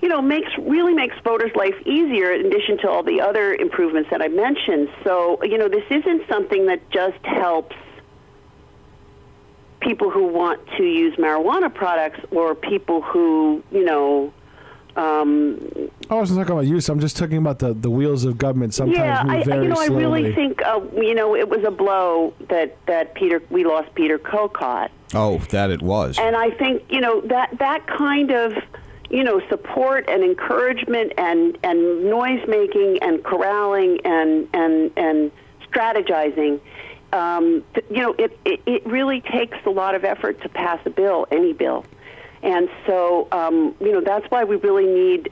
makes voters' life easier in addition to all the other improvements that I mentioned. So, this isn't something that just helps people who want to use marijuana products or people who, I wasn't talking about use. I'm just talking about the wheels of government sometimes move very slowly. I really think, it was a blow that we lost Peter Kokot. Oh, that it was. And I think, that kind of, support and encouragement and noise making and corralling and strategizing, it really takes a lot of effort to pass a bill, any bill. And so, that's why we really need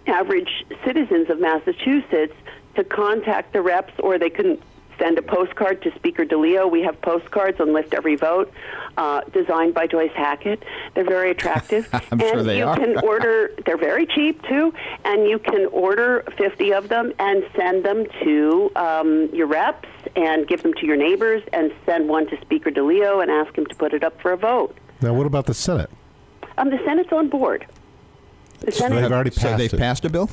average citizens of Massachusetts to contact the reps, or they can send a postcard to Speaker DeLeo. We have postcards on Lift Every Vote, designed by Joyce Hackett. They're very attractive. I'm sure they are. And you can order, they're very cheap too, and you can order 50 of them and send them to your reps and give them to your neighbors and send one to Speaker DeLeo and ask him to put it up for a vote. Now, what about the Senate? The Senate's on board. So they've already passed So they've it. passed a bill?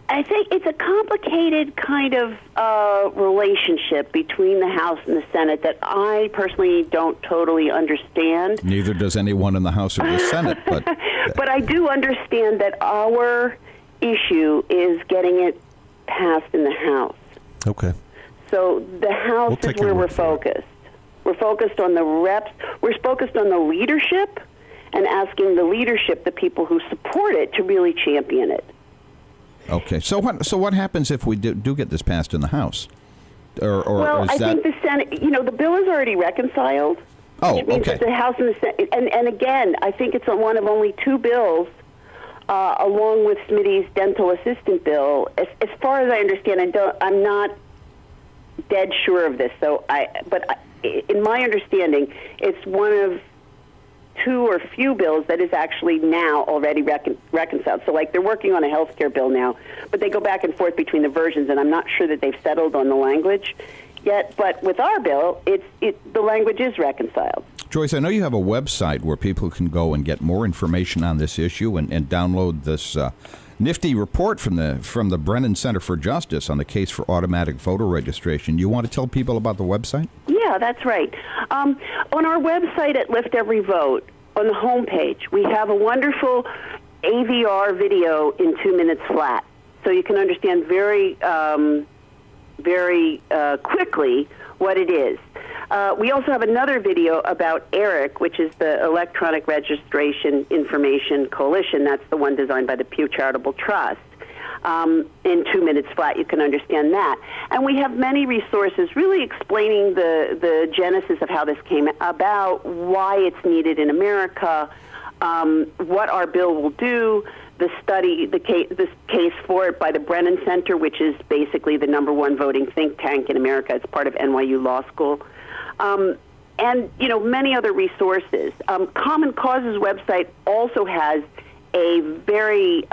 I think it's a complicated kind of relationship between the House and the Senate that I personally don't totally understand. Neither does anyone in the House or the Senate. But But I do understand that our issue is getting it passed in the House. Okay. So the House is where we're focused. We're focused on the reps. We're focused on the leadership and asking the leadership, the people who support it, to really champion it. Okay. So what happens if we do get this passed in the House? Or I think the Senate, the bill is already reconciled. Oh, which means okay. that the House and the Senate, and again, I think it's one of only 2 bills, along with Smitty's dental assistant bill. As far as I understand, I'm not dead sure of this. But in my understanding, it's one of 2 or few bills that is actually now already reconciled. So, they're working on a health care bill now, but they go back and forth between the versions, and I'm not sure that they've settled on the language yet. But with our bill, the language is reconciled. Joyce, I know you have a website where people can go and get more information on this issue and download this nifty report from the Brennan Center for Justice on the case for automatic voter registration. You want to tell people about the website? Yeah, that's right. On our website at Lift Every Vote, on the homepage, we have a wonderful AVR video in 2 minutes flat. So you can understand very quickly what it is. We also have another video about ERIC, which is the Electronic Registration Information Coalition. That's the one designed by the Pew Charitable Trust. In 2 minutes flat, you can understand that. And we have many resources really explaining the genesis of how this came about, why it's needed in America, what our bill will do, the case for it by the Brennan Center, which is basically the #1 voting think tank in America. It's part of NYU Law School. And, many other resources. Common Cause's website also has a very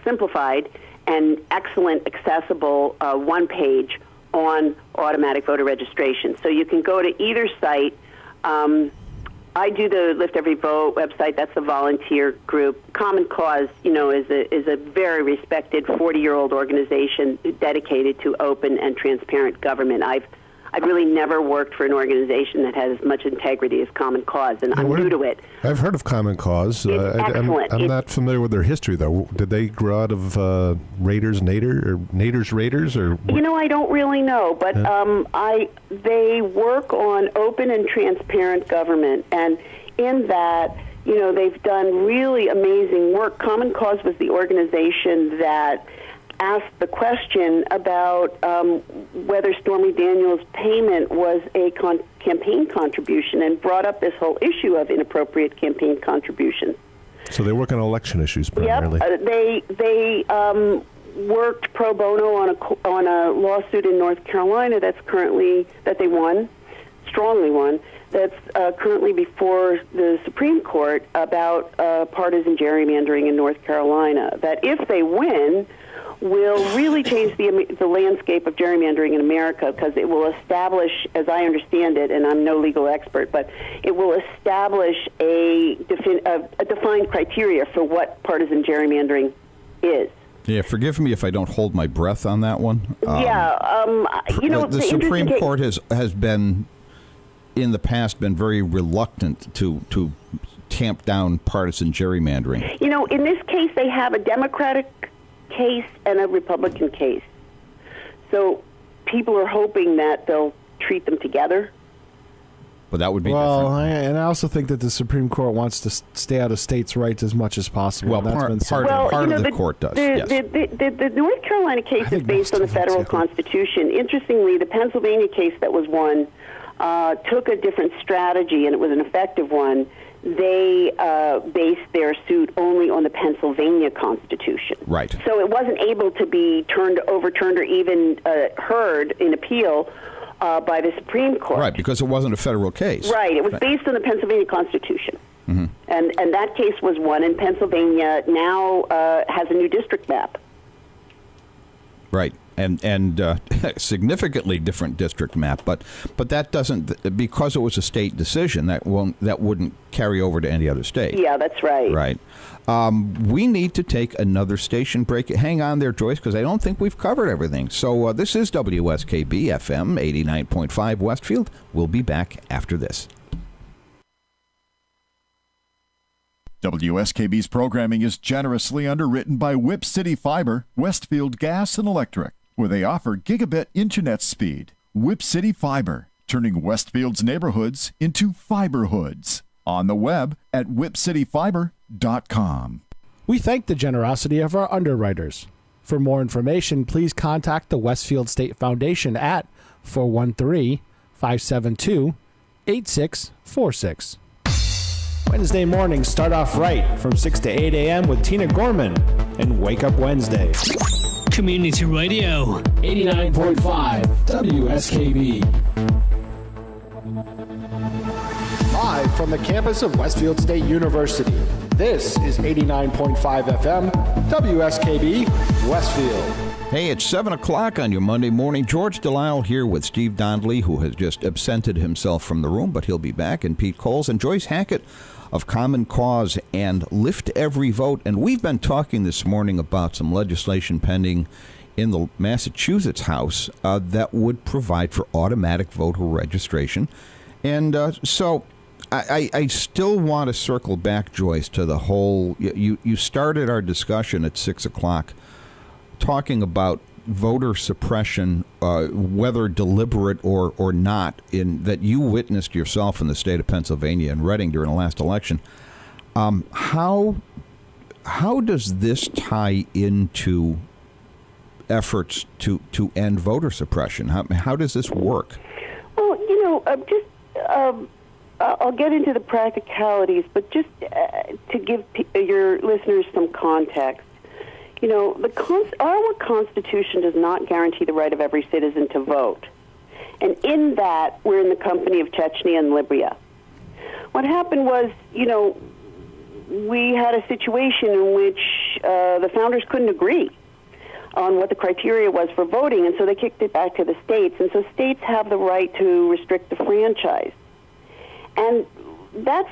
simplified and excellent, accessible one page on automatic voter registration. So you can go to either site. I do the Lift Every Vote website. That's a volunteer group. Common Cause, is a very respected 40-year-old organization dedicated to open and transparent government. I've really never worked for an organization that has as much integrity as Common Cause, and I'm new to it. I've heard of Common Cause. Excellent. I'm not familiar with their history, though. Did they grow out of Nader's Raiders? Or I don't really know, but they work on open and transparent government, and in that, they've done really amazing work. Common Cause was the organization that asked the question about whether Stormy Daniels' payment was a campaign contribution and brought up this whole issue of inappropriate campaign contributions. So they work on election issues primarily. Yep. They worked pro bono on a lawsuit in North Carolina that they won, strongly won, that's currently before the Supreme Court about partisan gerrymandering in North Carolina, that if they win, will really change the landscape of gerrymandering in America, because it will establish, as I understand it, and I'm no legal expert, but it will establish a defined criteria for what partisan gerrymandering is. Yeah, forgive me if I don't hold my breath on that one. The Supreme Court has been, in the past, been very reluctant to tamp down partisan gerrymandering. In this case, they have a Democratic case and a Republican case. So people are hoping that they'll treat them together. But that would be different. And I also think that the Supreme Court wants to stay out of states' rights as much as possible. Well, part of the court does. The North Carolina case is based on the federal Constitution. Interestingly, the Pennsylvania case that was won took a different strategy, and it was an effective one. They based their suit only on the Pennsylvania Constitution. Right. So it wasn't able to be overturned, or even heard in appeal by the Supreme Court. Right, because it wasn't a federal case. Right. It was based on the Pennsylvania Constitution. Mm-hmm. And that case was won, and Pennsylvania now has a new district map. Right. And significantly different district map, but that doesn't, because it was a state decision, that wouldn't carry over to any other state. Yeah, that's right. Right. We need to take another station break. Hang on there, Joyce, because I don't think we've covered everything. So this is WSKB FM 89.5 Westfield. We'll be back after this. WSKB's programming is generously underwritten by Whip City Fiber, Westfield Gas and Electric, where they offer gigabit internet speed. Whip City Fiber, turning Westfield's neighborhoods into fiberhoods. On the web at whipcityfiber.com. We thank the generosity of our underwriters. For more information, please contact the Westfield State Foundation at 413-572-8646. Wednesday mornings start off right from 6 to 8 a.m. with Tina Gorman and Wake Up Wednesday. Community Radio. 89.5 WSKB. Live from the campus of Westfield State University, this is 89.5 FM WSKB Westfield. Hey, it's 7 o'clock on your Monday morning. George Delisle here with Steve Donnelly, who has just absented himself from the room, but he'll be back, and Pete Coles and Joyce Hackett of Common Cause and Lift Every Vote. And we've been talking this morning about some legislation pending in the Massachusetts House that would provide for automatic voter registration. And so I still want to circle back, Joyce, to the whole... You started our discussion at 6 o'clock talking about voter suppression, whether deliberate or not, that you witnessed yourself in the state of Pennsylvania and Reading during the last election, how does this tie into efforts to end voter suppression? How does this work? Well, I'll get into the practicalities, but just to give your listeners some context, our Constitution does not guarantee the right of every citizen to vote. And in that, we're in the company of Chechnya and Libya. What happened was, we had a situation in which the founders couldn't agree on what the criteria was for voting, and so they kicked it back to the states. And so states have the right to restrict the franchise. And that's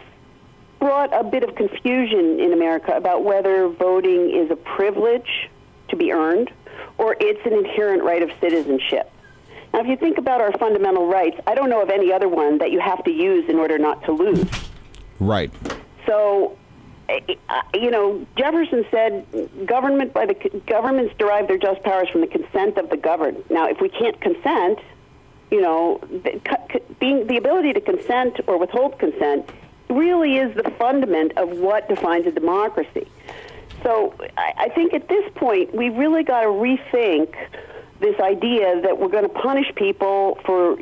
brought a bit of confusion in America about whether voting is a privilege to be earned or it's an inherent right of citizenship. Now, if you think about our fundamental rights, I don't know of any other one that you have to use in order not to lose. Right. So, Jefferson said governments derive their just powers from the consent of the governed. Now, if we can't consent, the ability to consent or withhold consent really is the fundament of what defines a democracy. So I think at this point, we've really got to rethink this idea that we're going to punish people for,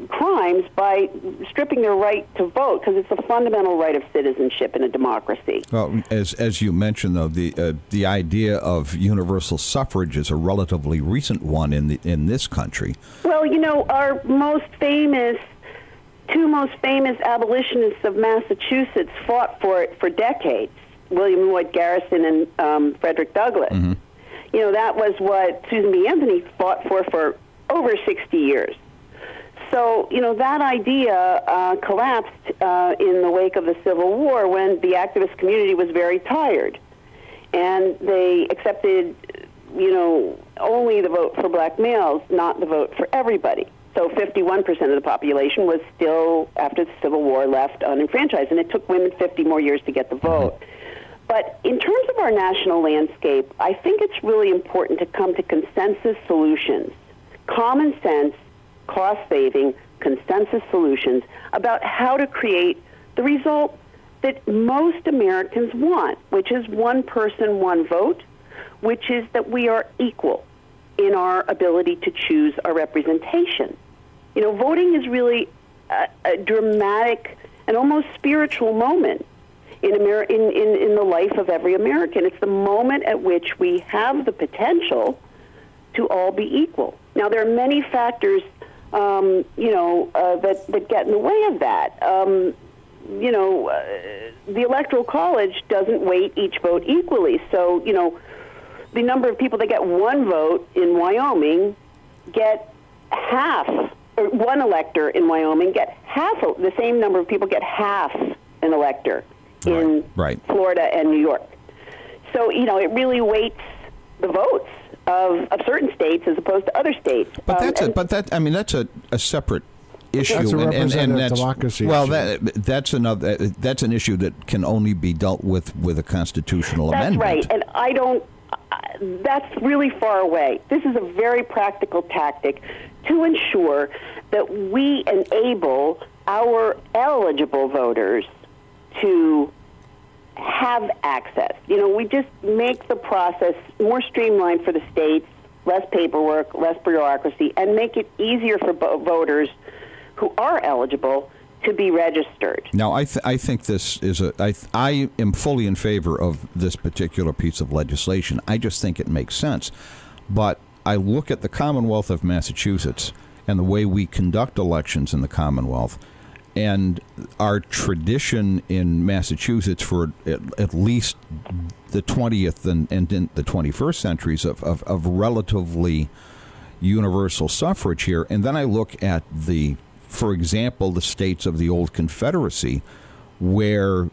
crimes by stripping their right to vote, because it's a fundamental right of citizenship in a democracy. Well, as you mentioned, though, the idea of universal suffrage is a relatively recent one in this country. Well, our two most famous abolitionists of Massachusetts fought for it for decades, William Lloyd Garrison and Frederick Douglass. Mm-hmm. That was what Susan B. Anthony fought for over 60 years. So, that idea collapsed in the wake of the Civil War when the activist community was very tired. And they accepted, only the vote for black males, not the vote for everybody. So 51% of the population was still, after the Civil War, left unenfranchised. And it took women 50 more years to get the vote. But in terms of our national landscape, I think it's really important to come to consensus solutions, common sense, cost-saving consensus solutions about how to create the result that most Americans want, which is one person, one vote, which is that we are equal in our ability to choose our representation. Voting is really a dramatic and almost spiritual moment in the life of every American. It's the moment at which we have the potential to all be equal. Now, there are many factors that get in the way of that. The Electoral College doesn't weight each vote equally. So, the number of people that get one vote in Wyoming get half, or one elector in Wyoming get half, the same number of people get half an elector in Florida and New York. So, it really weights the votes of certain states as opposed to other states. But that's a separate issue. That's a representative democracy. Well, that's an issue that can only be dealt with a constitutional amendment. That's right, and that's really far away. This is a very practical tactic to ensure that we enable our eligible voters to have access. We just make the process more streamlined for the states, less paperwork, less bureaucracy, and make it easier for voters who are eligible to be registered. Now, I think this is I am fully in favor of this particular piece of legislation. I just think it makes sense. But I look at the Commonwealth of Massachusetts and the way we conduct elections in the Commonwealth, and our tradition in Massachusetts for at least the 20th and in the 21st centuries of relatively universal suffrage here. And then I look at for example, the states of the old Confederacy, where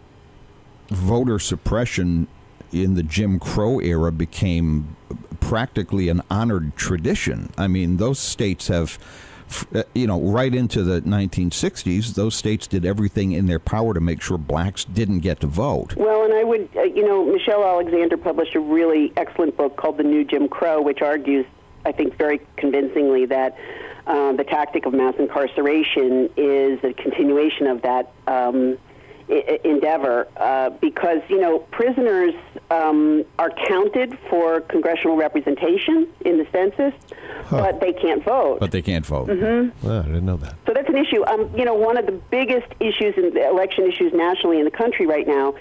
voter suppression in the Jim Crow era became practically an honored tradition. I mean, those states have, right into the 1960s, those states did everything in their power to make sure blacks didn't get to vote. Well, and I would, Michelle Alexander published a really excellent book called The New Jim Crow, which argues, I think, very convincingly that the tactic of mass incarceration is a continuation of that endeavor because, prisoners are counted for congressional representation in the census, but they can't vote. But they can't vote. Mm-hmm. Oh, I didn't know that. So that's an issue. One of the biggest issues in the election issues nationally in the country right now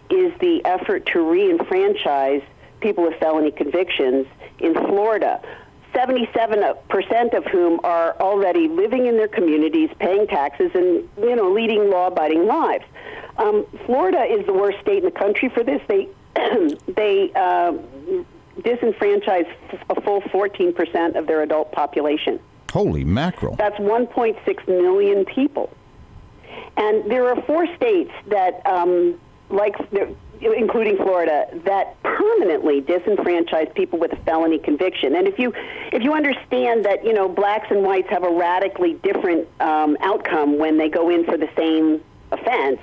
is the effort to re-enfranchise people with felony convictions in Florida. 77% of whom are already living in their communities, paying taxes, and leading law-abiding lives. Florida is the worst state in the country for this. They disenfranchise a full 14% of their adult population. Holy mackerel! That's 1.6 million people, and there are 4 states that, including Florida, that permanently disenfranchise people with a felony conviction. And if you understand that blacks and whites have a radically different outcome when they go in for the same offense,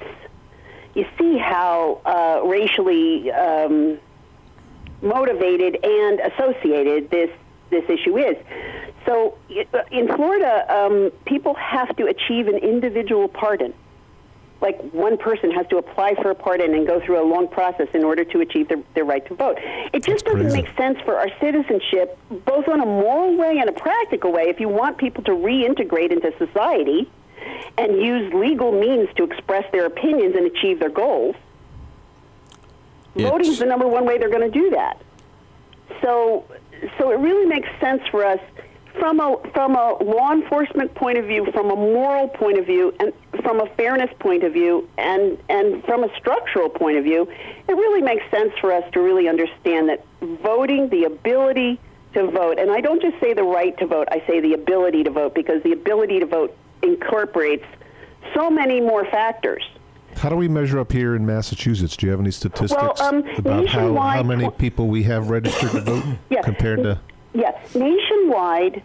you see how racially motivated and associated this issue is. So in Florida, people have to achieve an individual pardon. Like one person has to apply for a pardon and go through a long process in order to achieve their right to vote. It just doesn't make sense for our citizenship, both on a moral way and a practical way, if you want people to reintegrate into society and use legal means to express their opinions and achieve their goals. Voting is the number one way they're going to do that. So it really makes sense for us from a law enforcement point of view, from a moral point of view, and from a fairness point of view, and from a structural point of view, it really makes sense for us to really understand that voting, the ability to vote, and I don't just say the right to vote, I say the ability to vote, because the ability to vote incorporates so many more factors. How do we measure up here in Massachusetts? Do you have any statistics about how many people we have registered to vote compared to... Yes. Nationwide,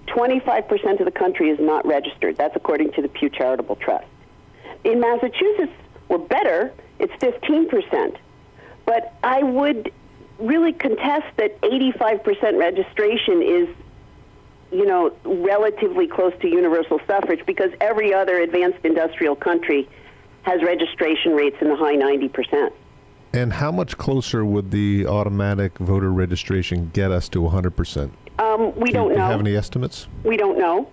25% of the country is not registered. That's according to the Pew Charitable Trust. In Massachusetts, we're better. It's 15%. But I would really contest that 85% registration is, relatively close to universal suffrage, because every other advanced industrial country has registration rates in the high 90%. And how much closer would the automatic voter registration get us to 100%? We don't know. Do you have any estimates? We don't know.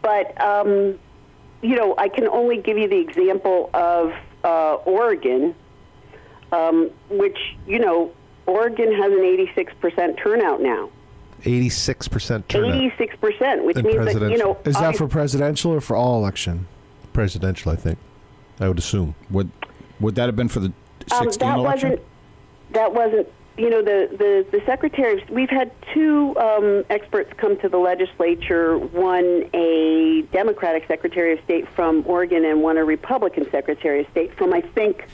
But, I can only give you the example of Oregon, which, Oregon has an 86% turnout now. 86% turnout? 86%, which means that, Is that for presidential or for all election? Presidential, I think. I would assume. Would that have been for the 16 election? That wasn't. The secretary. We've had 2 experts come to the legislature. One a Democratic Secretary of State from Oregon, and one a Republican Secretary of State from, I think.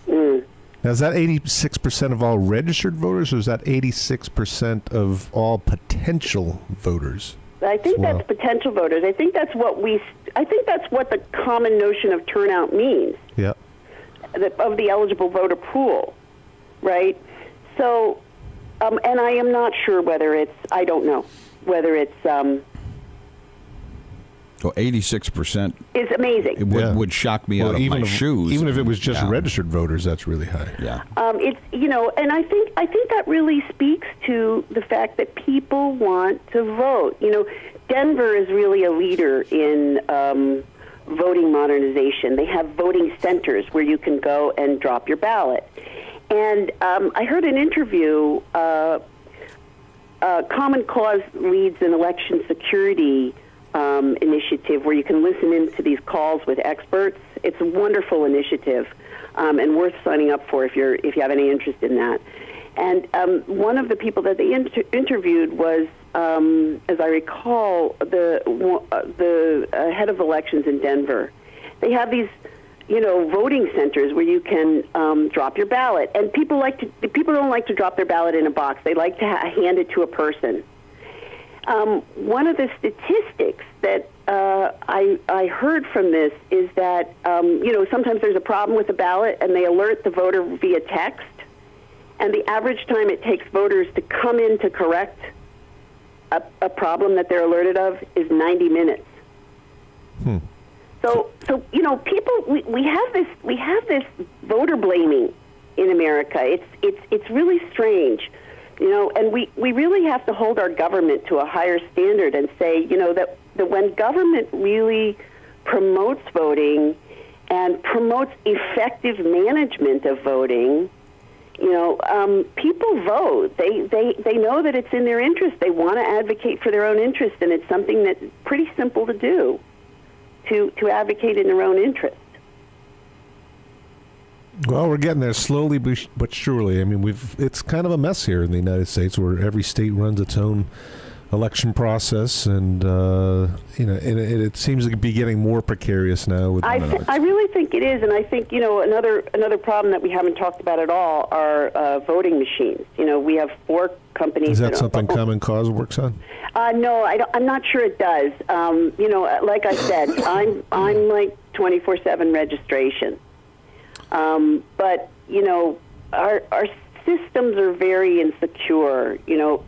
Now, is that 86% of all registered voters, or is that 86% of all potential voters? I think that's potential voters. I think that's what the common notion of turnout means. Yeah. Of the eligible voter pool, right? So, and I am not sure whether it's. I don't know whether it's. 86% is amazing. It would shock me out of my shoes. Even if it was just registered voters, that's really high. Yeah. It's and I think that really speaks to the fact that people want to vote. Denver is really a leader in voting modernization. They have voting centers where you can go and drop your ballot. And I heard an interview. Common Cause leads an election security initiative where you can listen into these calls with experts. It's a wonderful initiative and worth signing up for if you have any interest in that. And one of the people that they interviewed was, as I recall, the head of elections in Denver. They have these, voting centers where you can drop your ballot, and people don't like to drop their ballot in a box. They like to hand it to a person. One of the statistics that I heard from this is that, sometimes there's a problem with the ballot and they alert the voter via text, and the average time it takes voters to come in to correct a problem that they're alerted of is 90 minutes. So people, we have this voter blaming in America. It's really strange. And we really have to hold our government to a higher standard and say, that when government really promotes voting and promotes effective management of voting, people vote. They know that it's in their interest. They want to advocate for their own interest, and it's something that's pretty simple to do, to advocate in their own interest. Well, we're getting there slowly but surely. I mean, it's kind of a mess here in the United States, where every state runs its own election process, and it seems to be getting more precarious now. I really think it is, and I think another problem that we haven't talked about at all are voting machines. We have 4 companies. Is that something Common Cause works on? No, I'm not sure it does. Like I said, I'm like 24/7 registration. But our systems are very insecure.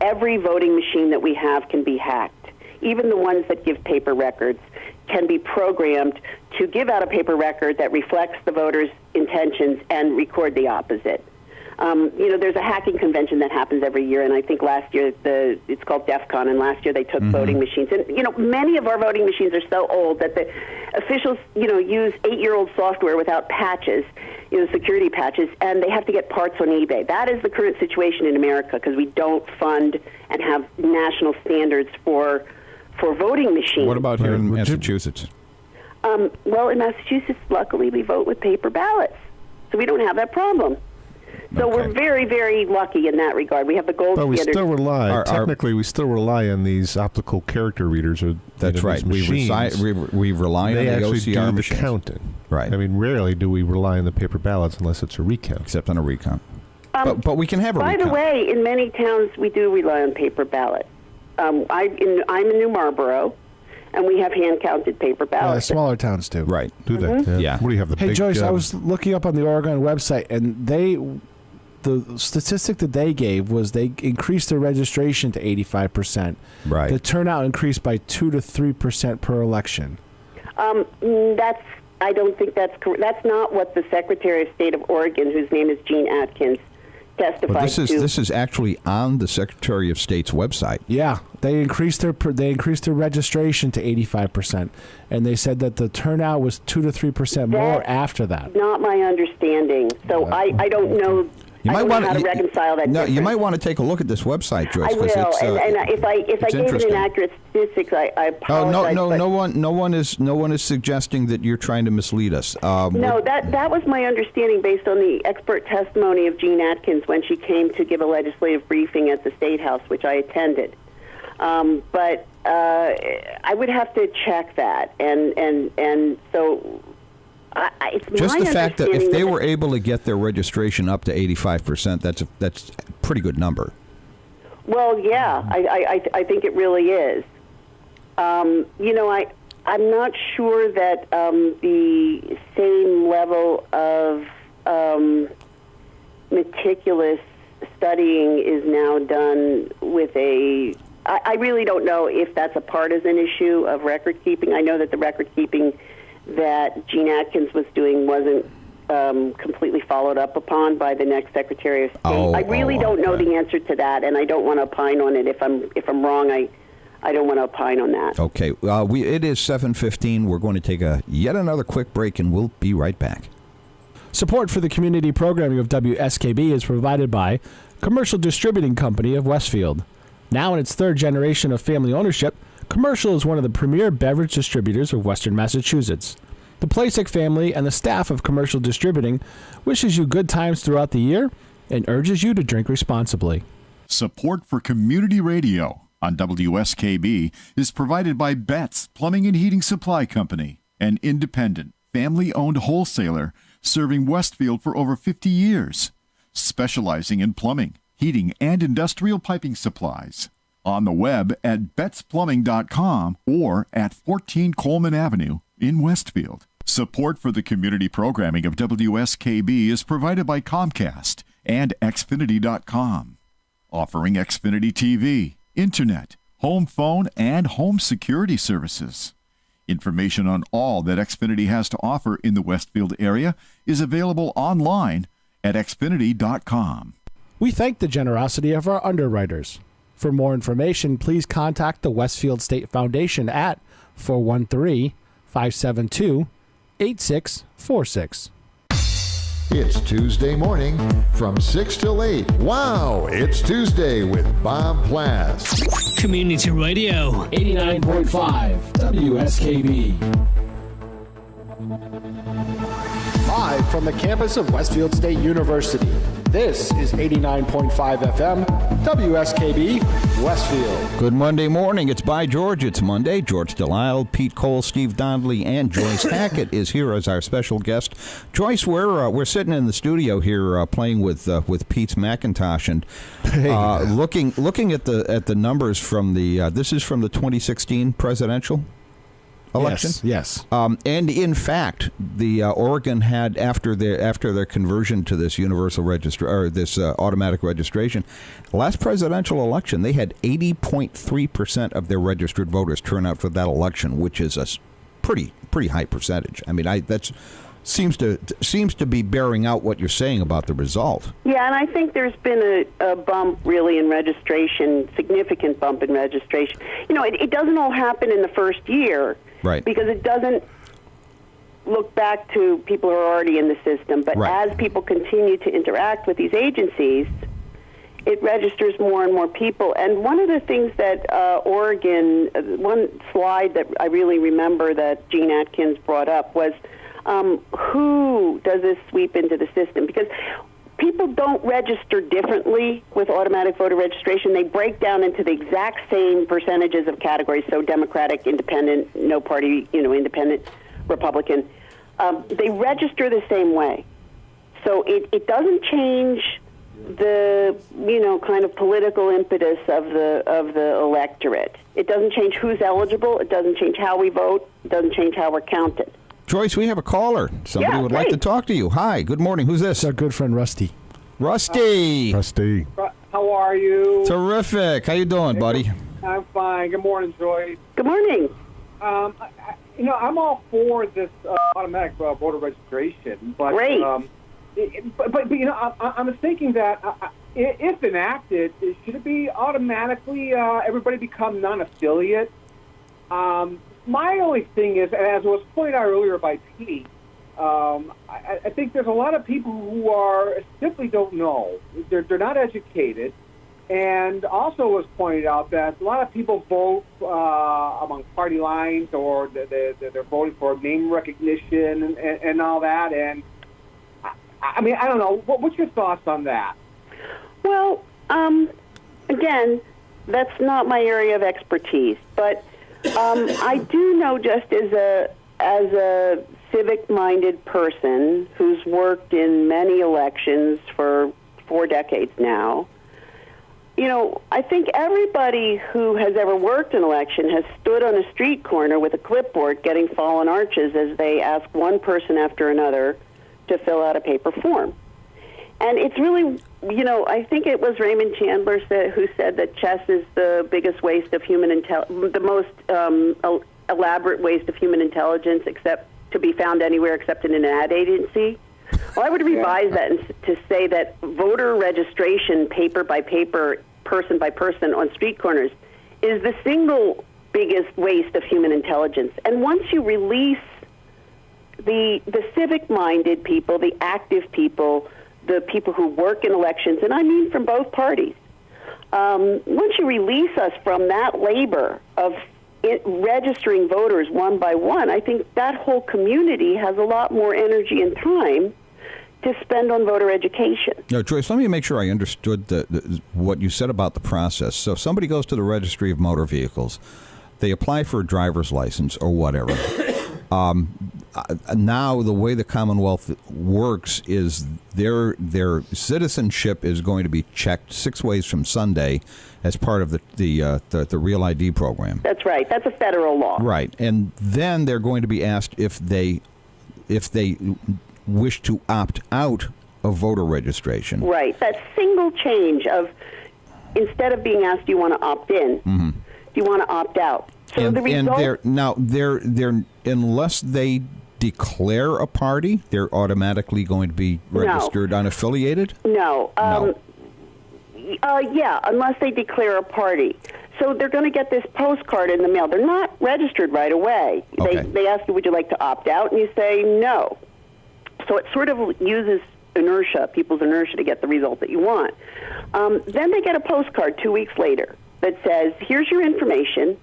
Every voting machine that we have can be hacked. Even the ones that give paper records can be programmed to give out a paper record that reflects the voter's intentions and record the opposite. There's a hacking convention that happens every year, and I think last year it's called DEF CON, and last year they took voting machines. And, many of our voting machines are so old that the officials, use 8-year-old software without patches, security patches, and they have to get parts on eBay. That is the current situation in America because we don't fund and have national standards for voting machines. What about here in Massachusetts? Well, in Massachusetts, luckily, we vote with paper ballots, so we don't have that problem. So we're very, very lucky in that regard. We have the gold standard. But we still rely, technically, we still rely on these optical character readers. That's right. We rely on the OCR machines. The counting. Right. I mean, rarely do we rely on the paper ballots unless it's a recount. Except on a recount. But we can have a recount. By the way, in many towns, we do rely on paper ballot. I'm in New Marlboro, and we have hand-counted paper ballots. Smaller towns do. Right. Do they? Yeah. What do you have? The Hey, big, Joyce, I was looking up on the Oregon website, and the statistic that they gave was they increased their registration to 85%. Right. The turnout increased by 2 to 3% per election. I don't think that's correct. That's not what the Secretary of State of Oregon, whose name is Gene Atkins, testified but to. This is actually on the Secretary of State's website. Yeah, they increased their registration to 85%, and they said that the turnout was 2 to 3% more after that. Not my understanding. So I don't know. I don't know how to reconcile that. No, you might want to take a look at this website, Joyce. I will, and if I gave an inaccurate statistics, I apologize. No one is suggesting that you're trying to mislead us. No, that was my understanding based on the expert testimony of Jean Atkins when she came to give a legislative briefing at the State House, which I attended. But I would have to check that, and so. It's just the fact that if they were able to get their registration up to 85%, that's a pretty good number. Well, yeah, I think it really is. I'm not sure that the same level of meticulous studying is now done with I really don't know if that's a partisan issue of record keeping. I know that the record keeping that Gene Atkins was doing wasn't completely followed up upon by the next Secretary of State. I really don't know the answer to that, and I don't want to opine on it. If I'm wrong, I don't want to opine on that. Okay, it is 7:15. We're going to take yet another quick break, and we'll be right back. Support for the community programming of WSKB is provided by Commercial Distributing Company of Westfield. Now in its 3rd generation of family ownership, Commercial is one of the premier beverage distributors of Western Massachusetts. The Plasek family and the staff of Commercial Distributing wishes you good times throughout the year and urges you to drink responsibly. Support for community radio on WSKB is provided by Betts Plumbing and Heating Supply Company, an independent, family-owned wholesaler serving Westfield for over 50 years, specializing in plumbing, heating, and industrial piping supplies. on the web at betsplumbing.com or at 14 Coleman Avenue in Westfield. Support for the community programming of WSKB is provided by Comcast and Xfinity.com, offering Xfinity TV, Internet, home phone, and home security services. Information on all that Xfinity has to offer in the Westfield area is available online at Xfinity.com. We thank the generosity of our underwriters. For more information, please contact the Westfield State Foundation at 413-572-8646. It's Tuesday morning from 6 till 8. Wow, it's Tuesday with Bob Plass. Community Radio. 89.5 WSKB. Live from the campus of Westfield State University, this is 89.5 FM, WSKB, Westfield. Good Monday morning. It's by George. It's Monday. George Delisle, Pete Cole, Steve Donnelly, and Joyce Hackett is here as our special guest. Joyce, we're sitting in the studio here playing with Pete's Macintosh and looking at the numbers from the this is from the 2016 presidential election. Yes. And in fact, the Oregon had after their conversion to this universal this automatic registration, last presidential election, they had 80.3% of their registered voters turn out for that election, which is a pretty high percentage. I mean, that seems to be bearing out what you're saying about the result. Yeah, and I think there's been a bump really in registration, significant bump in registration. You know, it doesn't all happen in the first year. Right. Because it doesn't look back to people who are already in the system. But as people continue to interact with these agencies, it registers more and more people. And one of the things that Oregon, one slide that I really remember that Gene Atkins brought up was who does this sweep into the system? Because people don't register differently with automatic voter registration. They break down into the exact same percentages of categories, so Democratic, Independent, no party, Independent, Republican. They register the same way. So it doesn't change the, kind of political impetus of the electorate. It doesn't change who's eligible. It doesn't change how we vote. It doesn't change how we're counted. Joyce, we have a caller. Somebody would like to talk to you. Hi, good morning. Who's this? It's our good friend Rusty. Rusty. Rusty. How are you? Terrific. How you doing, buddy? I'm fine. Good morning, Joyce. Good morning. I'm all for this automatic voter registration, but great. I'm thinking that if enacted, should it be automatically everybody become non-affiliate? My only thing is, as was pointed out earlier by Pete, I think there's a lot of people who simply don't know. They're not educated. And also was pointed out that a lot of people vote among party lines, or they're voting for name recognition and all that. And, I mean, I don't know. What's your thoughts on that? Well, again, that's not my area of expertise. But I do know, just as a civic-minded person who's worked in many elections for 4 decades now, I think everybody who has ever worked an election has stood on a street corner with a clipboard getting fallen arches as they ask one person after another to fill out a paper form. And it's really, I think it was Raymond Chandler who said that chess is the biggest waste of the most elaborate waste of human intelligence, except to be found anywhere except in an ad agency. Well, I would revise that to say that voter registration, paper by paper, person by person on street corners, is the single biggest waste of human intelligence. And once you release the civic-minded people, the active people, the people who work in elections, and I mean from both parties, once you release us from that labor of registering voters one by one, I think that whole community has a lot more energy and time to spend on voter education. No, Joyce, let me make sure I understood what you said about the process. So if somebody goes to the Registry of Motor Vehicles, they apply for a driver's license or whatever. Now the way the Commonwealth works is their citizenship is going to be checked 6 ways from Sunday as part of the Real ID program. That's right. That's a federal law. Right, and then they're going to be asked if they wish to opt out of voter registration. Right. That single change of instead of being asked, do you want to opt in? Mm-hmm. Do you want to opt out? So and, the result. they're unless they declare a party, they're automatically going to be registered unaffiliated? No. Yeah, unless they declare a party. So they're going to get this postcard in the mail. They're not registered right away. Okay. They ask you, would you like to opt out? And you say no. So it sort of uses inertia, people's inertia, to get the result that you want. Then they get a postcard 2 weeks later that says, here's your information.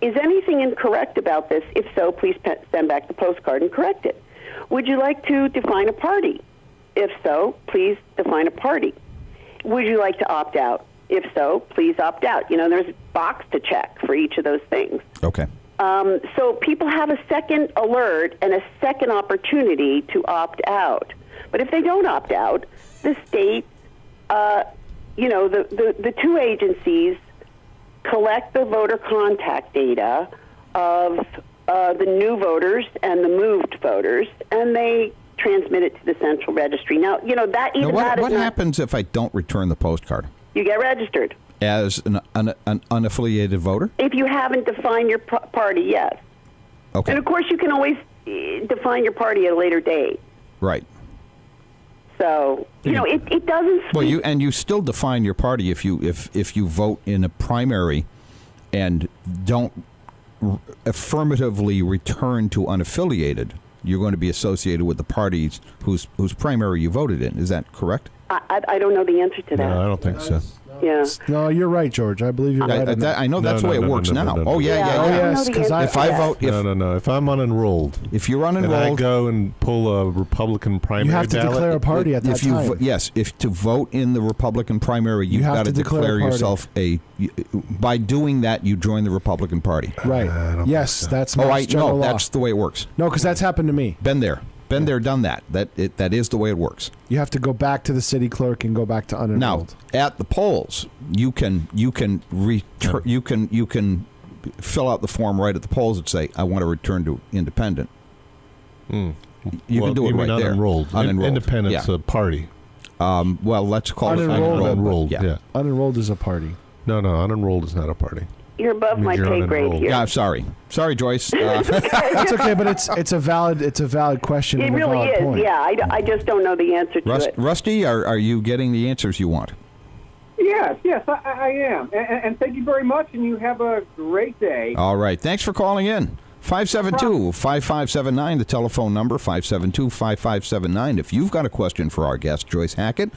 Is anything incorrect about this? If so, please send back the postcard and correct it. Would you like to define a party? If so, please define a party. Would you like to opt out? If so, please opt out. You know, there's a box to check for each of those things. Okay. So people have a second alert and a second opportunity to opt out. But if they don't opt out, the state, the two agencies collect the voter contact data of the new voters and the moved voters, and they transmit it to the central registry. Now, what happens if I don't return the postcard? You get registered. As an unaffiliated voter? If you haven't defined your party, yes. Okay. And, of course, you can always define your party at a later date. Right. So, it doesn't... Well, you still define your party if you vote in a primary and don't affirmatively return to unaffiliated, you're going to be associated with the parties whose primary you voted in. Is that correct? I don't know the answer to that. No, I don't think so. Yeah. No, you're right, George. I believe you're right. I know that's the way it works now. No. Oh, yeah. Oh, yes, because if I vote... No. If I'm unenrolled... If you're unenrolled... And I go and pull a Republican primary you have to ballot, declare a party at that time. Yes, if to vote in the Republican primary, you've got to declare yourself by doing that, you join the Republican Party. Right. Yes, that's general law. That's the way it works. No, because that's happened to me. Been there, done that. That is the way it works. You have to go back to the city clerk and go back to unenrolled. Now, at the polls, you can fill out the form right at the polls and say, I want to return to independent. You can do it right there. Unenrolled. Independent's a party. Let's call it unenrolled. Yeah. Unenrolled is a party. No, unenrolled is not a party. You're above my pay grade here. Yeah, I'm sorry. Sorry, Joyce. It's okay, but it's a valid question. It really is. Point. Yeah, I just don't know the answer to it. Rusty, are you getting the answers you want? Yes, I am. And thank you very much, and you have a great day. All right. Thanks for calling in. 572-5579, the telephone number, 572-5579. If you've got a question for our guest, Joyce Hackett,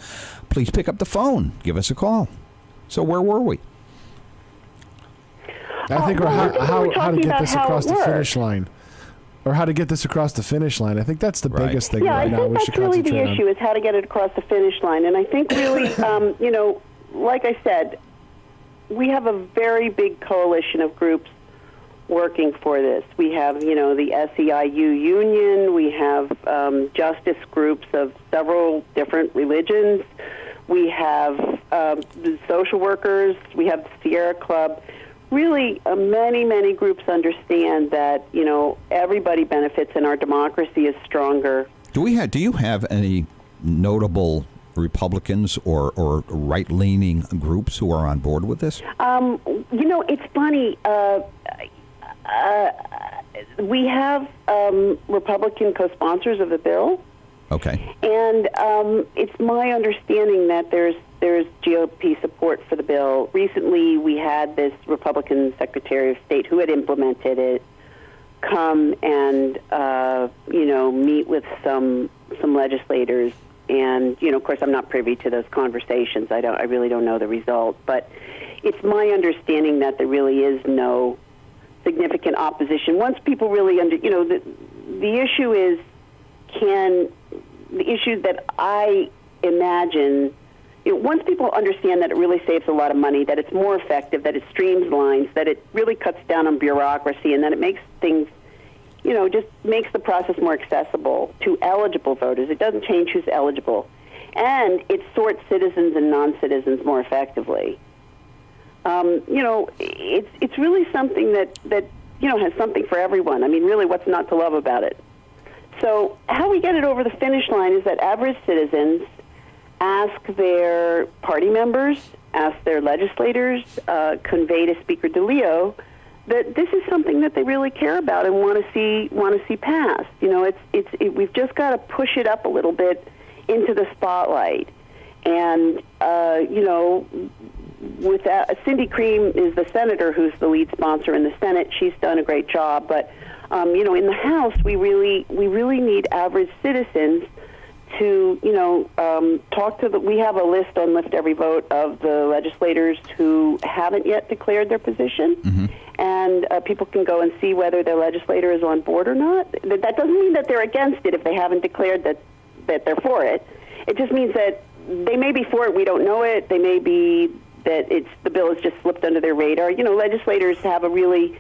please pick up the phone. Give us a call. So where were we? I think how to get this across the finish line. Or how to get this across the finish line. I think that's the biggest thing right now. Yeah, I think that's really the issue, is how to get it across the finish line. And I think really, like I said, we have a very big coalition of groups working for this. We have, the SEIU union. We have justice groups of several different religions. We have the social workers. We have the Sierra Club. Really, many groups understand that, everybody benefits and our democracy is stronger. Do you have any notable Republicans or right-leaning groups who are on board with this? It's funny. We have Republican co-sponsors of the bill. Okay. And it's my understanding that there's GOP support for the bill. Recently, we had this Republican Secretary of State who had implemented it come and meet with some legislators. And of course, I'm not privy to those conversations. I really don't know the result. But it's my understanding that there really is no significant opposition. Once people really the issue is the issue that I imagine, once people understand that it really saves a lot of money, that it's more effective, that it streamlines, that it really cuts down on bureaucracy, and that it makes things just makes the process more accessible to eligible voters. It doesn't change who's eligible. And it sorts citizens and non-citizens more effectively. It's really something that has something for everyone. I mean, really, what's not to love about it? So how we get it over the finish line is that average citizens ask their party members, ask their legislators, convey to Speaker DeLeo that this is something that they really care about and want to see passed. We've just got to push it up a little bit into the spotlight. And with that, Cindy Cream is the senator who's the lead sponsor in the Senate. She's done a great job, but in the House, we really need average citizens to talk to we have a list on Lift Every Vote of the legislators who haven't yet declared their position, mm-hmm. and people can go and see whether their legislator is on board or not. That doesn't mean that they're against it if they haven't declared that they're for it. It just means that they may be for it, we don't know it. They may be that the bill has just slipped under their radar. Legislators have a really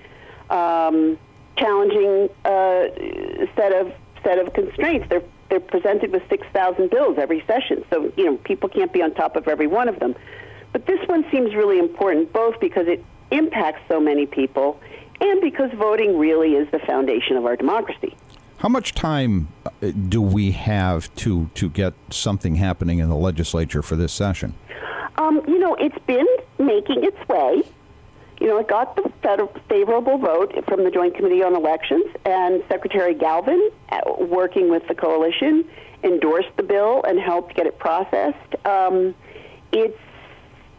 challenging set of constraints. They're presented with 6,000 bills every session, so people can't be on top of every one of them. But this one seems really important, both because it impacts so many people and because voting really is the foundation of our democracy. How much time do we have to get something happening in the legislature for this session? It's been making its way. It got the favorable vote from the Joint Committee on Elections, and Secretary Galvin, working with the coalition, endorsed the bill and helped get it processed.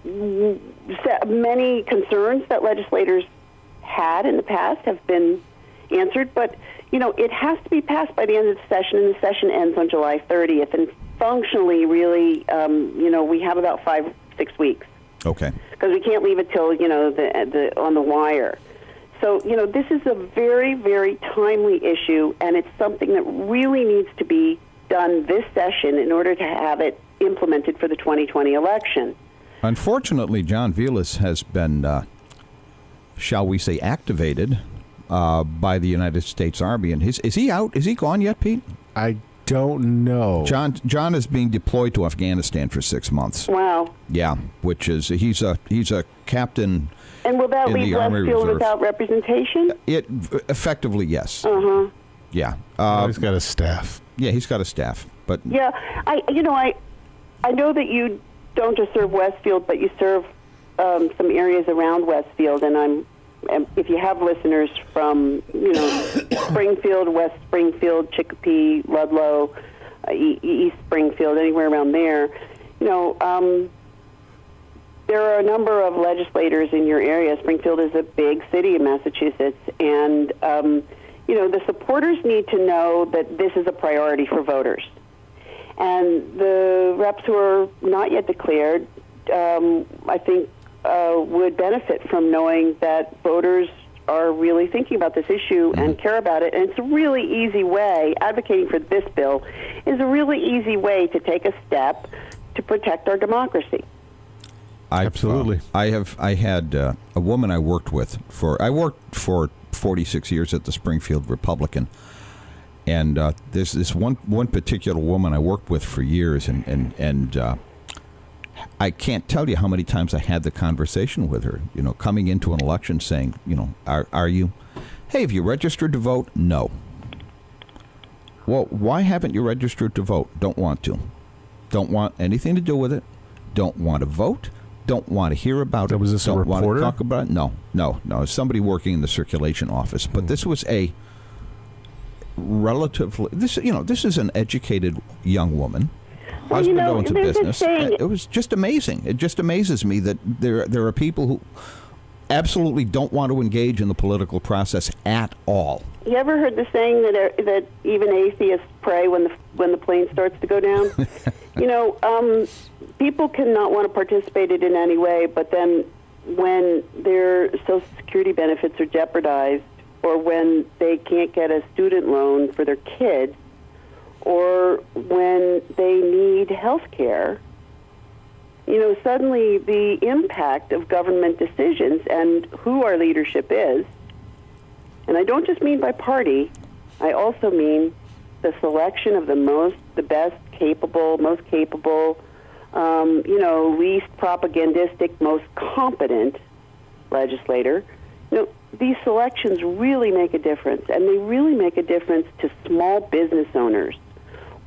Many concerns that legislators had in the past have been answered, but it has to be passed by the end of the session, and the session ends on July 30th. And functionally, really, we have about 5-6 weeks. Okay. Because we can't leave it till the on the wire. So this is a very, very timely issue, and it's something that really needs to be done this session in order to have it implemented for the 2020 election. Unfortunately, John Vilas has been, shall we say, activated by the United States Army. And is he out? Is he gone yet, Pete? I don't know. John is being deployed to Afghanistan for 6 months. Wow. Yeah, which is he's a captain. And will that leave Westfield without representation? It effectively, yes. Yeah. He's got a staff. Yeah, he's got a staff. But yeah, I know that you don't just serve Westfield, but you serve some areas around Westfield, and if you have listeners from Springfield, West Springfield, Chicopee, Ludlow, East Springfield, anywhere around there, there are a number of legislators in your area. Springfield is a big city in Massachusetts, and the supporters need to know that this is a priority for voters. And the reps who are not yet declared, I think, would benefit from knowing that voters are really thinking about this issue and care about it. And it's a really easy way, advocating for this bill is a really easy way to take a step to protect our democracy. Absolutely. I had a woman I worked with I worked for 46 years at the Springfield Republican, and there's this one particular woman I worked with for years, and I can't tell you how many times I had the conversation with her, coming into an election saying, are you, hey, have you registered to vote? No. Well, why haven't you registered to vote? Don't want to. Don't want anything to do with it. Don't want to vote. Don't want to hear about it. Was this don't a reporter? Want to talk about it. No. Somebody working in the circulation office. But this was a relatively, this is an educated young woman. Husband owns a business. It was just amazing. It just amazes me that there are people who absolutely don't want to engage in the political process at all. You ever heard the saying that even atheists pray when the plane starts to go down? People cannot want to participate in any way, but then when their Social Security benefits are jeopardized, or when they can't get a student loan for their kids, or when they need health care, suddenly the impact of government decisions and who our leadership is, and I don't just mean by party, I also mean the selection of the best capable, most capable, least propagandistic, most competent legislator. These selections really make a difference, and they really make a difference to small business owners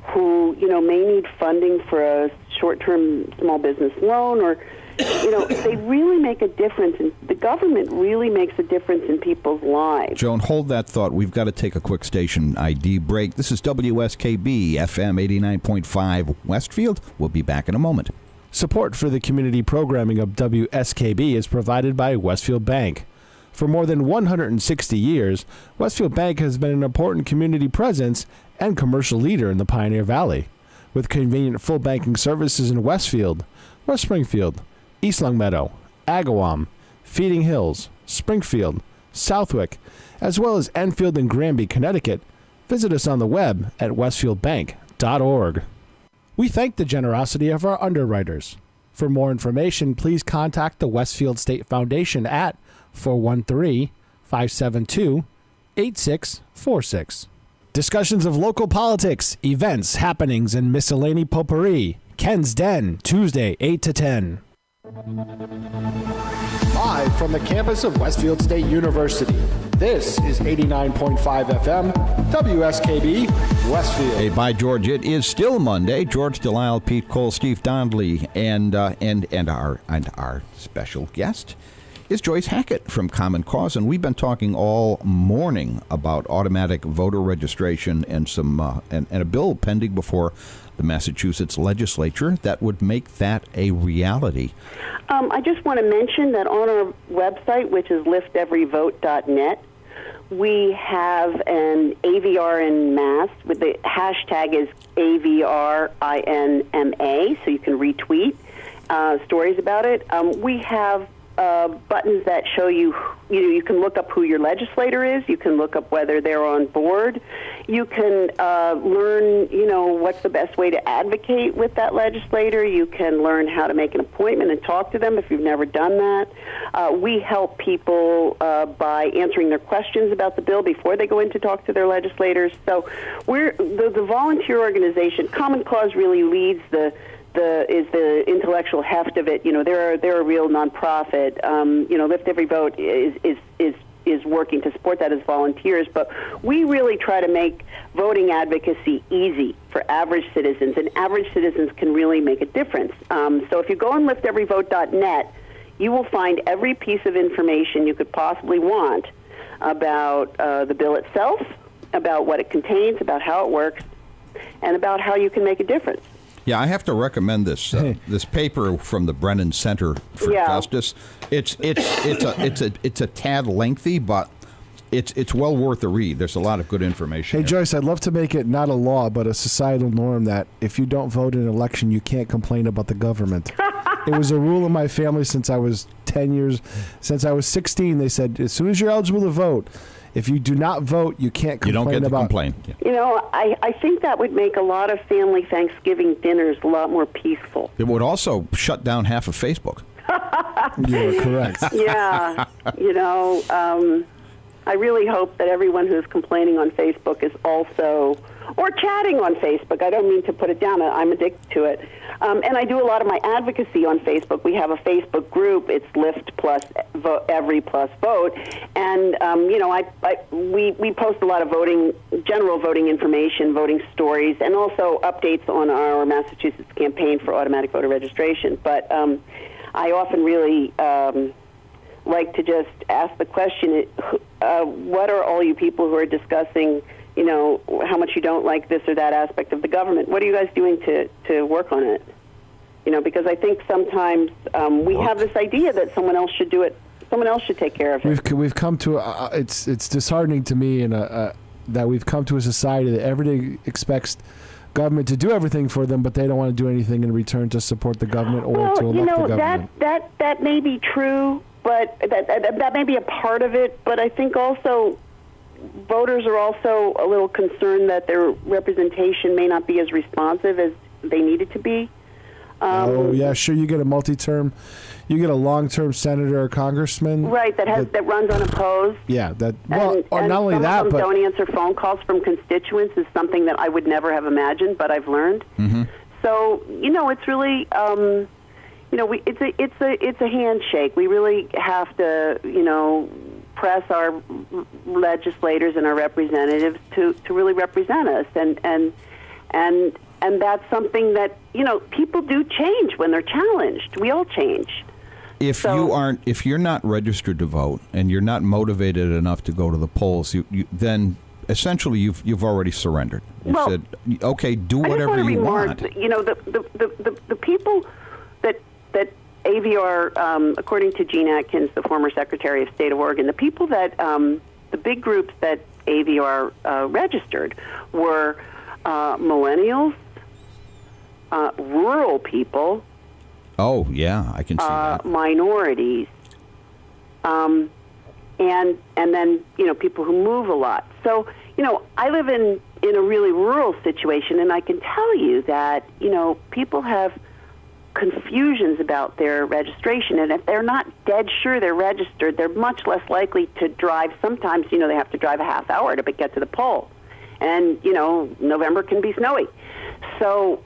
who, may need funding for a short-term small business loan, or, they really make a difference. And the government really makes a difference in people's lives. Joan, hold that thought. We've got to take a quick station ID break. This is WSKB FM 89.5 Westfield. We'll be back in a moment. Support for the community programming of WSKB is provided by Westfield Bank. For more than 160 years, Westfield Bank has been an important community presence and commercial leader in the Pioneer Valley, with convenient full banking services in Westfield, West Springfield, East Longmeadow, Agawam, Feeding Hills, Springfield, Southwick, as well as Enfield and Granby, Connecticut. Visit us on the web at westfieldbank.org. We thank the generosity of our underwriters. For more information, please contact the Westfield State Foundation at 413-572-8646. Discussions of local politics, events, happenings, and miscellany potpourri. Ken's Den, Tuesday, 8 to 10. Live from the campus of Westfield State University, this is 89.5 FM, WSKB, Westfield. Hey, by George, it is still Monday. George Delisle, Pete Cole, Steve Donnelly, and our special guest is Joyce Hackett from Common Cause, and we've been talking all morning about automatic voter registration and and a bill pending before the Massachusetts legislature that would make that a reality. I just want to mention that on our website, which is lifteveryvote.net, we have an AVR in Mass, with the hashtag is AVRINMA, so you can retweet stories about it. We have buttons that show you, you can look up who your legislator is. You can look up whether they're on board. You can learn, what's the best way to advocate with that legislator. You can learn how to make an appointment and talk to them if you've never done that. We help people by answering their questions about the bill before they go in to talk to their legislators. So we're the volunteer organization. Common Cause really leads the intellectual heft of it. They're a real nonprofit. Lift Every Vote is working to support that as volunteers, but we really try to make voting advocacy easy for average citizens, and average citizens can really make a difference. So if you go on lifteveryvote.net, you will find every piece of information you could possibly want about the bill itself, about what it contains, about how it works, and about how you can make a difference. Yeah, I have to recommend this this paper from the Brennan Center for Justice. It's a tad lengthy, but it's well worth a read. There's a lot of good information. Hey, Joyce, I'd love to make it not a law, but a societal norm that if you don't vote in an election, you can't complain about the government. It was a rule in my family since I was 10 years. Since I was 16, they said, as soon as you're eligible to vote, if you do not vote, you can't complain about it. You don't get to complain. I think that would make a lot of family Thanksgiving dinners a lot more peaceful. It would also shut down half of Facebook. You're correct. Yeah. I really hope that everyone who's complaining on Facebook is also, or chatting on Facebook. I don't mean to put it down. I'm addicted to it. And I do a lot of my advocacy on Facebook. We have a Facebook group. It's Lift plus Every plus Vote. And, we post a lot of general voting information, voting stories, and also updates on our Massachusetts campaign for automatic voter registration. But I often really like to just ask the question, what are all you people who are discussing, how much you don't like this or that aspect of the government? What are you guys doing to work on it? Because I think sometimes we have this idea that someone else should do it. Someone else should take care of it. We've come to it's disheartening to me that we've come to a society that everybody expects government to do everything for them, but they don't want to do anything in return to support the government or to elect the government. That may be true, but that may be a part of it. But I think also voters are also a little concerned that their representation may not be as responsive as they need it to be. Sure. You get a multi-term, you get a long-term senator or congressman, right? That runs unopposed. Yeah, not only some that, of them but don't answer phone calls from constituents is something that I would never have imagined, but I've learned. Mm-hmm. So it's really, it's a handshake. We really have to, press our legislators and our representatives to really represent us, and that's something that people do change when they're challenged. We all change. If you're not registered to vote and you're not motivated enough to go to the polls, then essentially you've already surrendered. You said, okay, do whatever you want. The people that AVR, according to Gene Atkins, the former Secretary of State of Oregon, the people that the big groups that AVR registered were millennials, rural people. Oh yeah, I can see that. Minorities, and then people who move a lot. So I live in a really rural situation, and I can tell you that people have confusions about their registration, and if they're not dead sure they're registered, they're much less likely to drive. Sometimes they have to drive a half hour to get to the poll, and November can be snowy. So,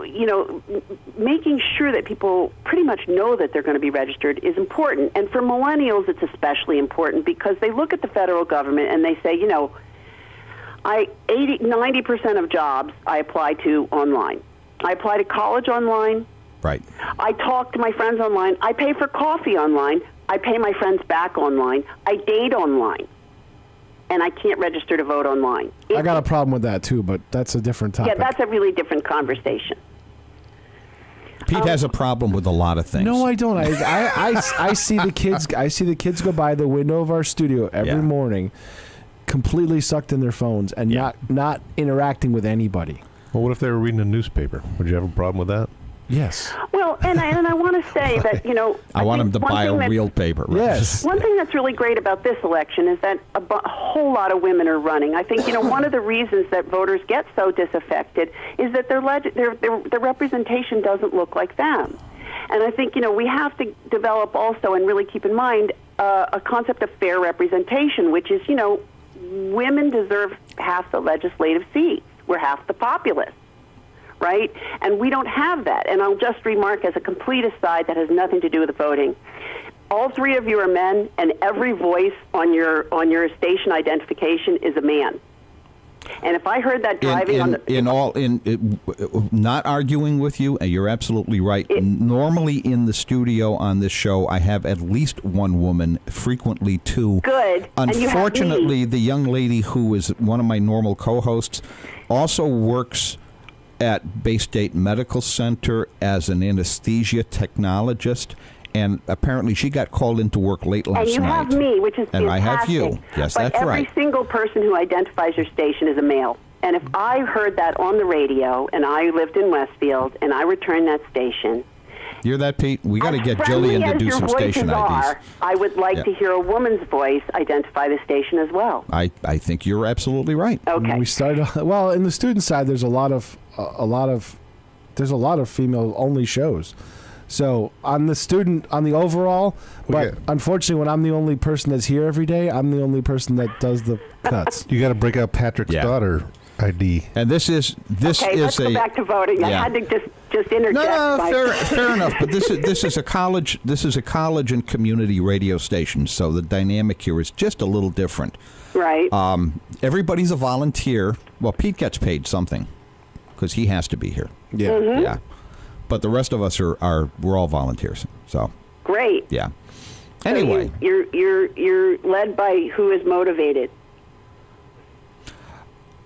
making sure that people pretty much know that they're going to be registered is important. And for millennials, it's especially important because they look at the federal government and they say, 90% of jobs I apply to online. I apply to college online. Right. I talk to my friends online. I pay for coffee online. I pay my friends back online. I date online. And I can't register to vote online. I got a problem with that too, but that's a different topic. Yeah, that's a really different conversation. Pete has a problem with a lot of things. No, I don't. I see the kids. I see the kids go by the window of our studio every morning, completely sucked in their phones and not interacting with anybody. Well, what if they were reading a newspaper? Would you have a problem with that? Yes. Well, and I want to say that, I want them to buy a real paper. Right? Yes. One thing that's really great about this election is that a whole lot of women are running. I think, one of the reasons that voters get so disaffected is that their representation doesn't look like them. And I think, we have to develop also and really keep in mind a concept of fair representation, which is, women deserve half the legislative seats. We're half the populace. Right? And we don't have that. And I'll just remark as a complete aside that has nothing to do with the voting. All three of you are men, and every voice on your station identification is a man. And if I heard that driving not arguing with you, and you're absolutely right. Normally in the studio on this show, I have at least one woman, frequently two. Good. Unfortunately, the young lady who is one of my normal co-hosts also works at Bay State Medical Center as an anesthesia technologist, and apparently she got called into work late last night. And you have me, which is and fantastic. I have you. Yes, but that's right. Every single person who identifies your station is a male. And if I heard that on the radio, and I lived in Westfield, and I returned that station... You hear that, Pete? We got to get Jillian to do some station IDs. I would like to hear a woman's voice identify the station as well. I think you're absolutely right. Okay. We started in the student side. There's a lot of female only shows. So on the overall, but unfortunately, when I'm the only person that's here every day, I'm the only person that does the cuts. You got to break out Patrick's daughter ID. And this is let's go back to voting. I had to just interject. No, fair enough. But this is a college. This is a college and community radio station, so the dynamic here is just a little different. Right. Everybody's a volunteer. Well, Pete gets paid something because he has to be here. Yeah. Mm-hmm. Yeah. But the rest of us we're all volunteers. So great. Yeah. Anyway, so you're led by who is motivated.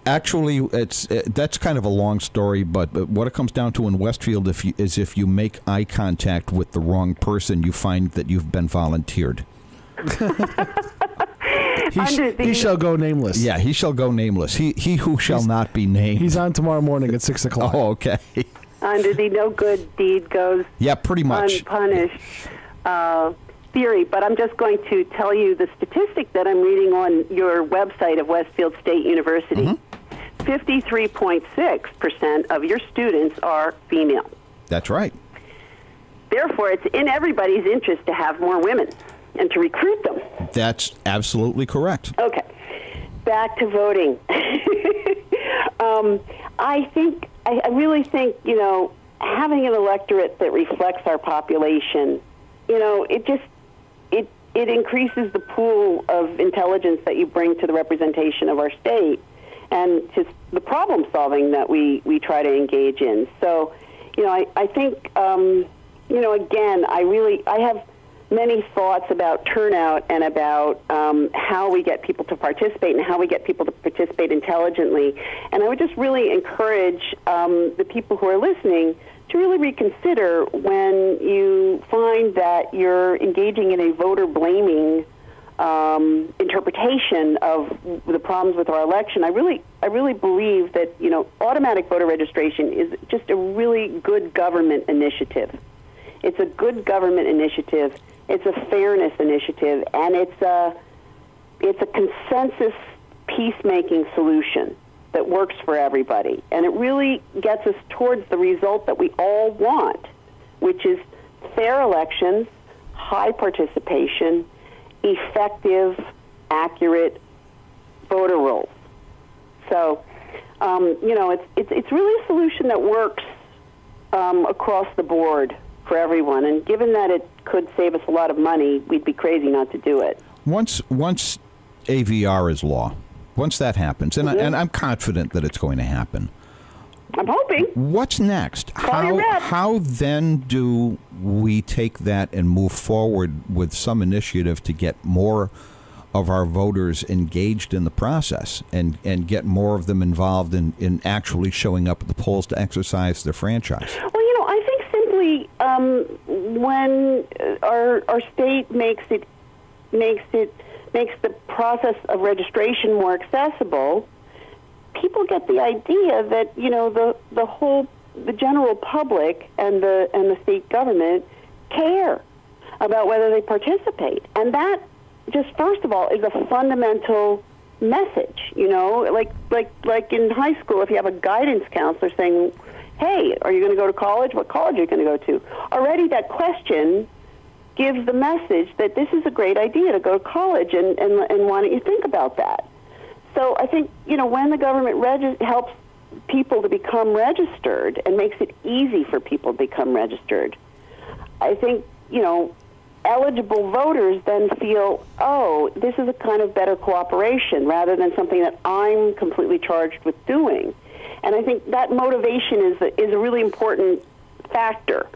Actually, that's kind of a long story, but what it comes down to in Westfield is if you make eye contact with the wrong person, you find that you've been volunteered. He shall go nameless. Yeah, he shall go nameless. He who shall not be named. He's on tomorrow morning at 6:00. Oh, okay. Under the no good deed goes pretty much unpunished theory. But I'm just going to tell you the statistic that I'm reading on your website of Westfield State University. Mm-hmm. 53.6% of your students are female. That's right. therefore, it's in everybody's interest to have more women and to recruit them. That's absolutely correct. Okay. Back to voting. I really think, having an electorate that reflects our population, it increases the pool of intelligence that you bring to the representation of our state and to the problem solving that we try to engage in. So, I think, again, I have many thoughts about turnout and about how we get people to participate and how we get people to participate intelligently. And I would just really encourage the people who are listening to really reconsider when you find that you're engaging in a voter-blaming interpretation of the problems with our election. I really believe that, automatic voter registration is just a really good government initiative. It's a good government initiative. It's a fairness initiative, and it's a consensus peacemaking solution that works for everybody. And it really gets us towards the result that we all want, which is fair elections, high participation, effective, accurate voter rolls. So, it's really a solution that works across the board for everyone. And given that it could save us a lot of money, we'd be crazy not to do it. Once AVR is law, once that happens, and I'm confident that it's going to happen. I'm hoping. What's next? How then do we take that and move forward with some initiative to get more of our voters engaged in the process and get more of them involved in actually showing up at the polls to exercise their franchise? Well, I think simply when our state makes the process of registration more accessible, people get the idea that the general public and the state government care about whether they participate, and that just first of all is a fundamental message. Like in high school, if you have a guidance counselor saying, "Hey, are you going to go to college? What college are you going to go to?" Already that question gives the message that this is a great idea to go to college, and why don't you think about that? So I think, when the government helps people to become registered and makes it easy for people to become registered, I think, eligible voters then feel, oh, this is a kind of better cooperation rather than something that I'm completely charged with doing. And I think that motivation is a really important factor.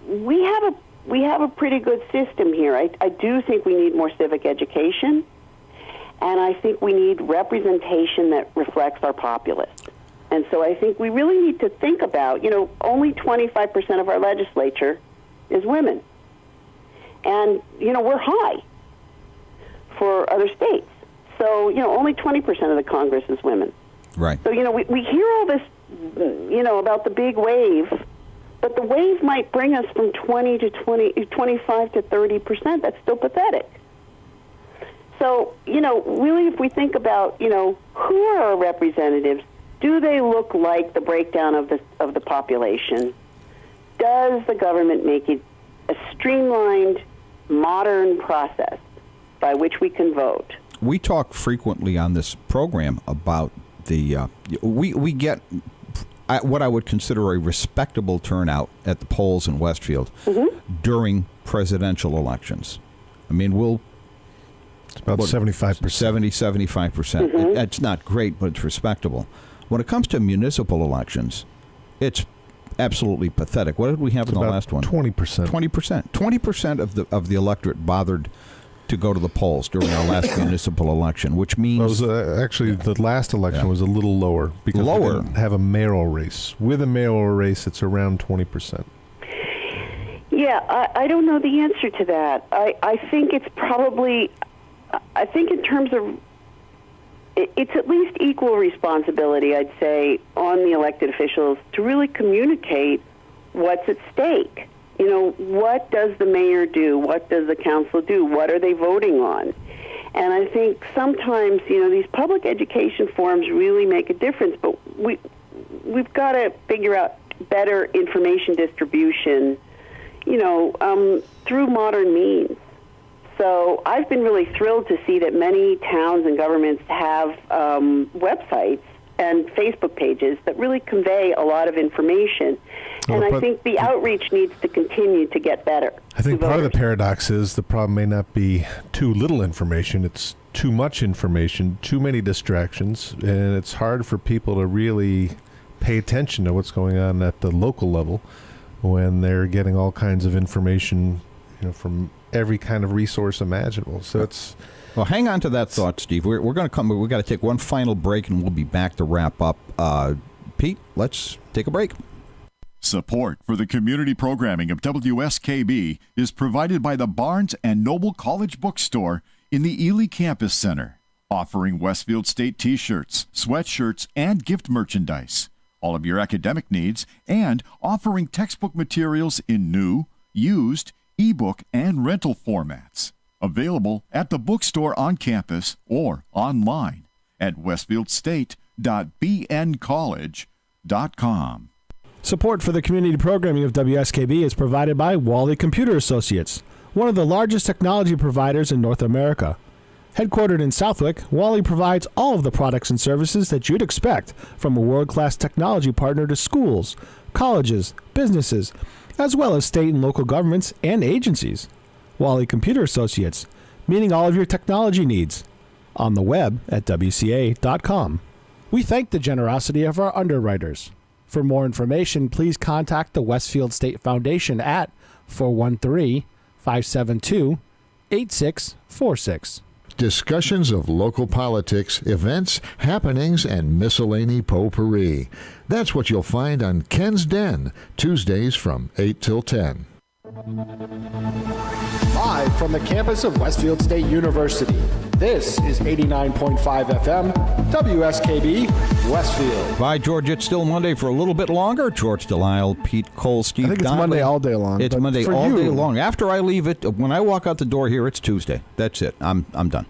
We have a pretty good system here. I do think we need more civic education, and I think we need representation that reflects our populace. And so I think we really need to think about, only 25% of our legislature is women. And, we're high for other states. So, only 20% of the Congress is women. Right. So, we hear all this, about the big wave, but the wave might bring us from 25 to 30%. That's still pathetic. So, really if we think about, who are our representatives, do they look like the breakdown of the population? Does the government make it a streamlined, modern process by which we can vote? We talk frequently on this program about we get what I would consider a respectable turnout at the polls in Westfield during presidential elections. I mean, it's about 75%. 75%. That's not great, but it's respectable. When it comes to municipal elections, it's absolutely pathetic. What did we have in the last one? 20%. 20%. 20% of the electorate bothered to go to the polls during our last municipal election, which means... actually, the last election was a little lower because we didn't have a mayoral race. With a mayoral race, it's around 20%. Yeah, I don't know the answer to that. I think it's probably... I think in terms of... It's at least equal responsibility, I'd say, on the elected officials to really communicate what's at stake. What does the mayor do? What does the council do? What are they voting on? And I think sometimes, these public education forums really make a difference, but we've got to figure out better information distribution, through modern means. So I've been really thrilled to see that many towns and governments have websites and Facebook pages that really convey a lot of information. And I think the outreach needs to continue to get better. I think part of the paradox is the problem may not be too little information. It's too much information, too many distractions, and it's hard for people to really pay attention to what's going on at the local level when they're getting all kinds of information, from every kind of resource imaginable. So it's... Well, hang on to that thought, Steve. We're going to come. We've got to take one final break, and we'll be back to wrap up. Pete, let's take a break. Support for the community programming of WSKB is provided by the Barnes & Noble College Bookstore in the Ely Campus Center, offering Westfield State T-shirts, sweatshirts, and gift merchandise, all of your academic needs, and offering textbook materials in new, used, ebook, and rental formats. Available at the bookstore on campus or online at westfieldstate.bncollege.com. Support for the community programming of WSKB is provided by Wally Computer Associates, one of the largest technology providers in North America. Headquartered in Southwick, Wally provides all of the products and services that you'd expect from a world-class technology partner to schools, colleges, businesses, as well as state and local governments and agencies. Wally Computer Associates, meeting all of your technology needs. On the web at WCA.com. We thank the generosity of our underwriters. For more information, please contact the Westfield State Foundation at 413-572-8646. Discussions of local politics, events, happenings, and miscellany potpourri. That's what you'll find on Ken's Den, Tuesdays from 8 till 10. Live from the campus of Westfield State University, this is 89.5 FM, WSKB, Westfield. Bye, George. It's still Monday for a little bit longer. George Delisle, Pete Cole, Steve I think it's Donnelly. Monday all day long. It's Monday all day long. After I leave it, when I walk out the door here, it's Tuesday. That's it. I'm done.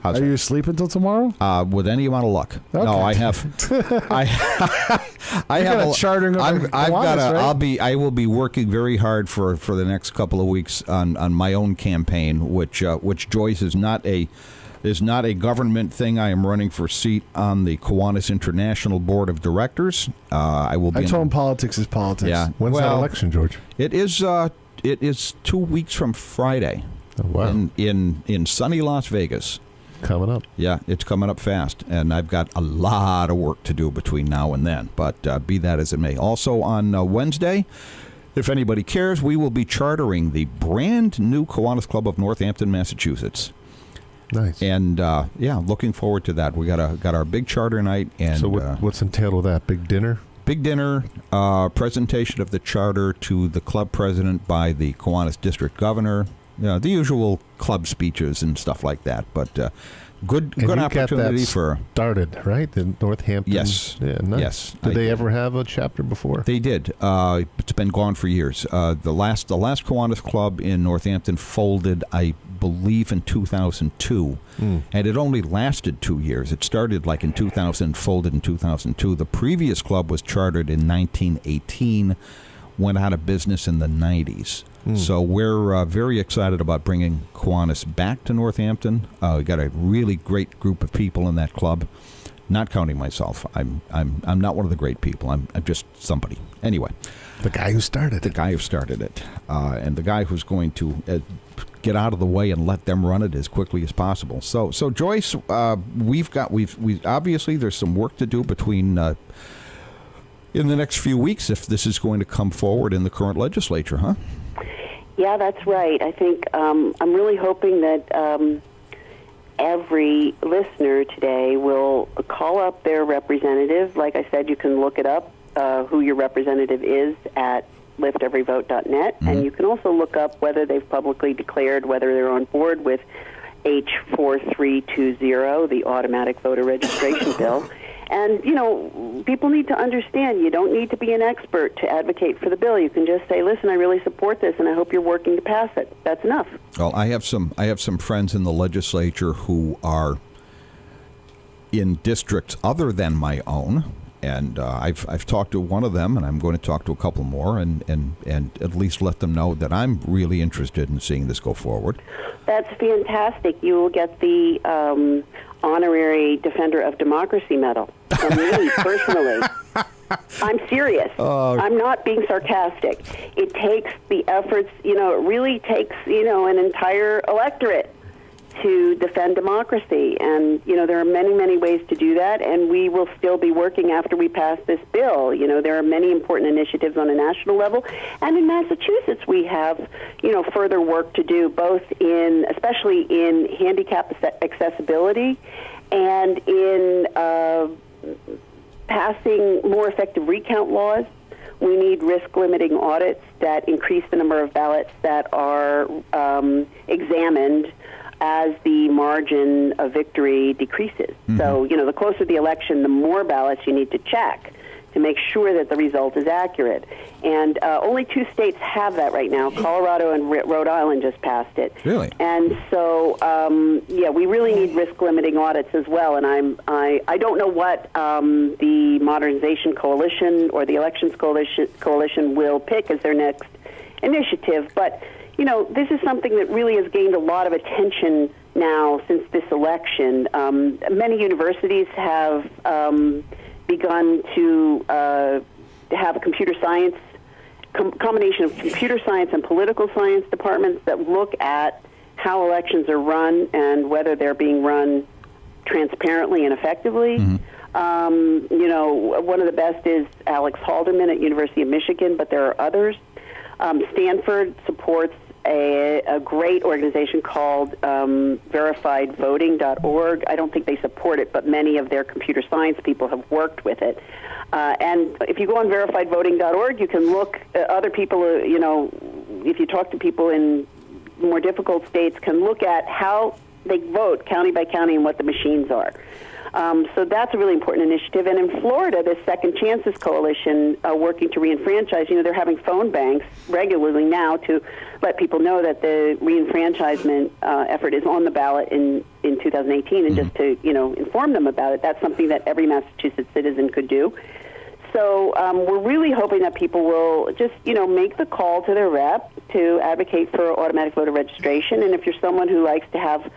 Are you asleep until tomorrow? With any amount of luck. Okay. No, I have. I have a chartering. I will be working very hard for the next couple of weeks on my own campaign, which Joyce is not a government thing. I am running for seat on the Kiwanis International Board of Directors. I will. I told him politics is politics. Yeah. When's that election, George? It is 2 weeks from Friday. Oh, wow. In sunny Las Vegas. Coming up. Yeah, it's coming up fast, and I've got a lot of work to do between now and then, but be that as it may. Also on Wednesday, if anybody cares, we will be chartering the brand new Kiwanis Club of Northampton, Massachusetts. Nice. And, looking forward to that. We got our big charter night. And so what's entailed with that? Big dinner? Big dinner, presentation of the charter to the club president by the Kiwanis district governor. The usual club speeches and stuff like that, but good opportunity for started right in Northampton. Yes, yeah, nice. Yes. Did they ever have a chapter before? They did. It's been gone for years. The last Kiwanis club in Northampton folded, I believe, in 2002, and it only lasted 2 years. It started like in 2000, folded in 2002. The previous club was chartered in 1918. Went out of business in the 90s. So we're very excited about bringing Kiwanis back to Northampton. We got a really great group of people in that club. Not counting myself. I'm not one of the great people. I'm just somebody. Anyway, the guy who started it, and the guy who's going to get out of the way and let them run it as quickly as possible. So Joyce, we obviously there's some work to do between. In the next few weeks, if this is going to come forward in the current legislature, huh? Yeah, that's right. I think I'm really hoping that every listener today will call up their representative. Like I said, you can look it up, who your representative is at lifteveryvote.net, and you can also look up whether they've publicly declared whether they're on board with H4320, the automatic voter registration bill. And, people need to understand you don't need to be an expert to advocate for the bill. You can just say, listen, I really support this, and I hope you're working to pass it. That's enough. Well, I have some friends in the legislature who are in districts other than my own, And I've talked to one of them, and I'm going to talk to a couple more, and at least let them know that I'm really interested in seeing this go forward. That's fantastic. You will get the honorary Defender of Democracy medal from me personally. I'm serious. I'm not being sarcastic. It takes the efforts, it really takes, an entire electorate to defend democracy. And, there are many, many ways to do that, and we will still be working after we pass this bill. There are many important initiatives on a national level. And in Massachusetts, we have, further work to do, especially in handicap accessibility and in passing more effective recount laws. We need risk-limiting audits that increase the number of ballots that are examined as the margin of victory decreases. Mm-hmm. So, the closer the election, the more ballots you need to check to make sure that the result is accurate. And only 2 states have that right now. Colorado and Rhode Island just passed it. Really? And so, we really need risk-limiting audits as well. And I don't know what the Modernization Coalition or the Elections Coalition will pick as their next initiative, but this is something that really has gained a lot of attention now since this election. Many universities have begun to have a computer science, combination of computer science and political science departments that look at how elections are run and whether they're being run transparently and effectively. Mm-hmm. One of the best is Alex Halderman at University of Michigan, but there are others. Stanford supports a great organization called verifiedvoting.org. I don't think they support it, but many of their computer science people have worked with it. And if you go on verifiedvoting.org, you can look at other people, if you talk to people in more difficult states, can look at how they vote county by county and what the machines are. So that's a really important initiative. And in Florida, the Second Chances Coalition, working to reenfranchise, they're having phone banks regularly now to let people know that the reenfranchisement effort is on the ballot in 2018, and just to, inform them about it. That's something that every Massachusetts citizen could do. So we're really hoping that people will just, make the call to their rep to advocate for automatic voter registration. And if you're someone who likes to have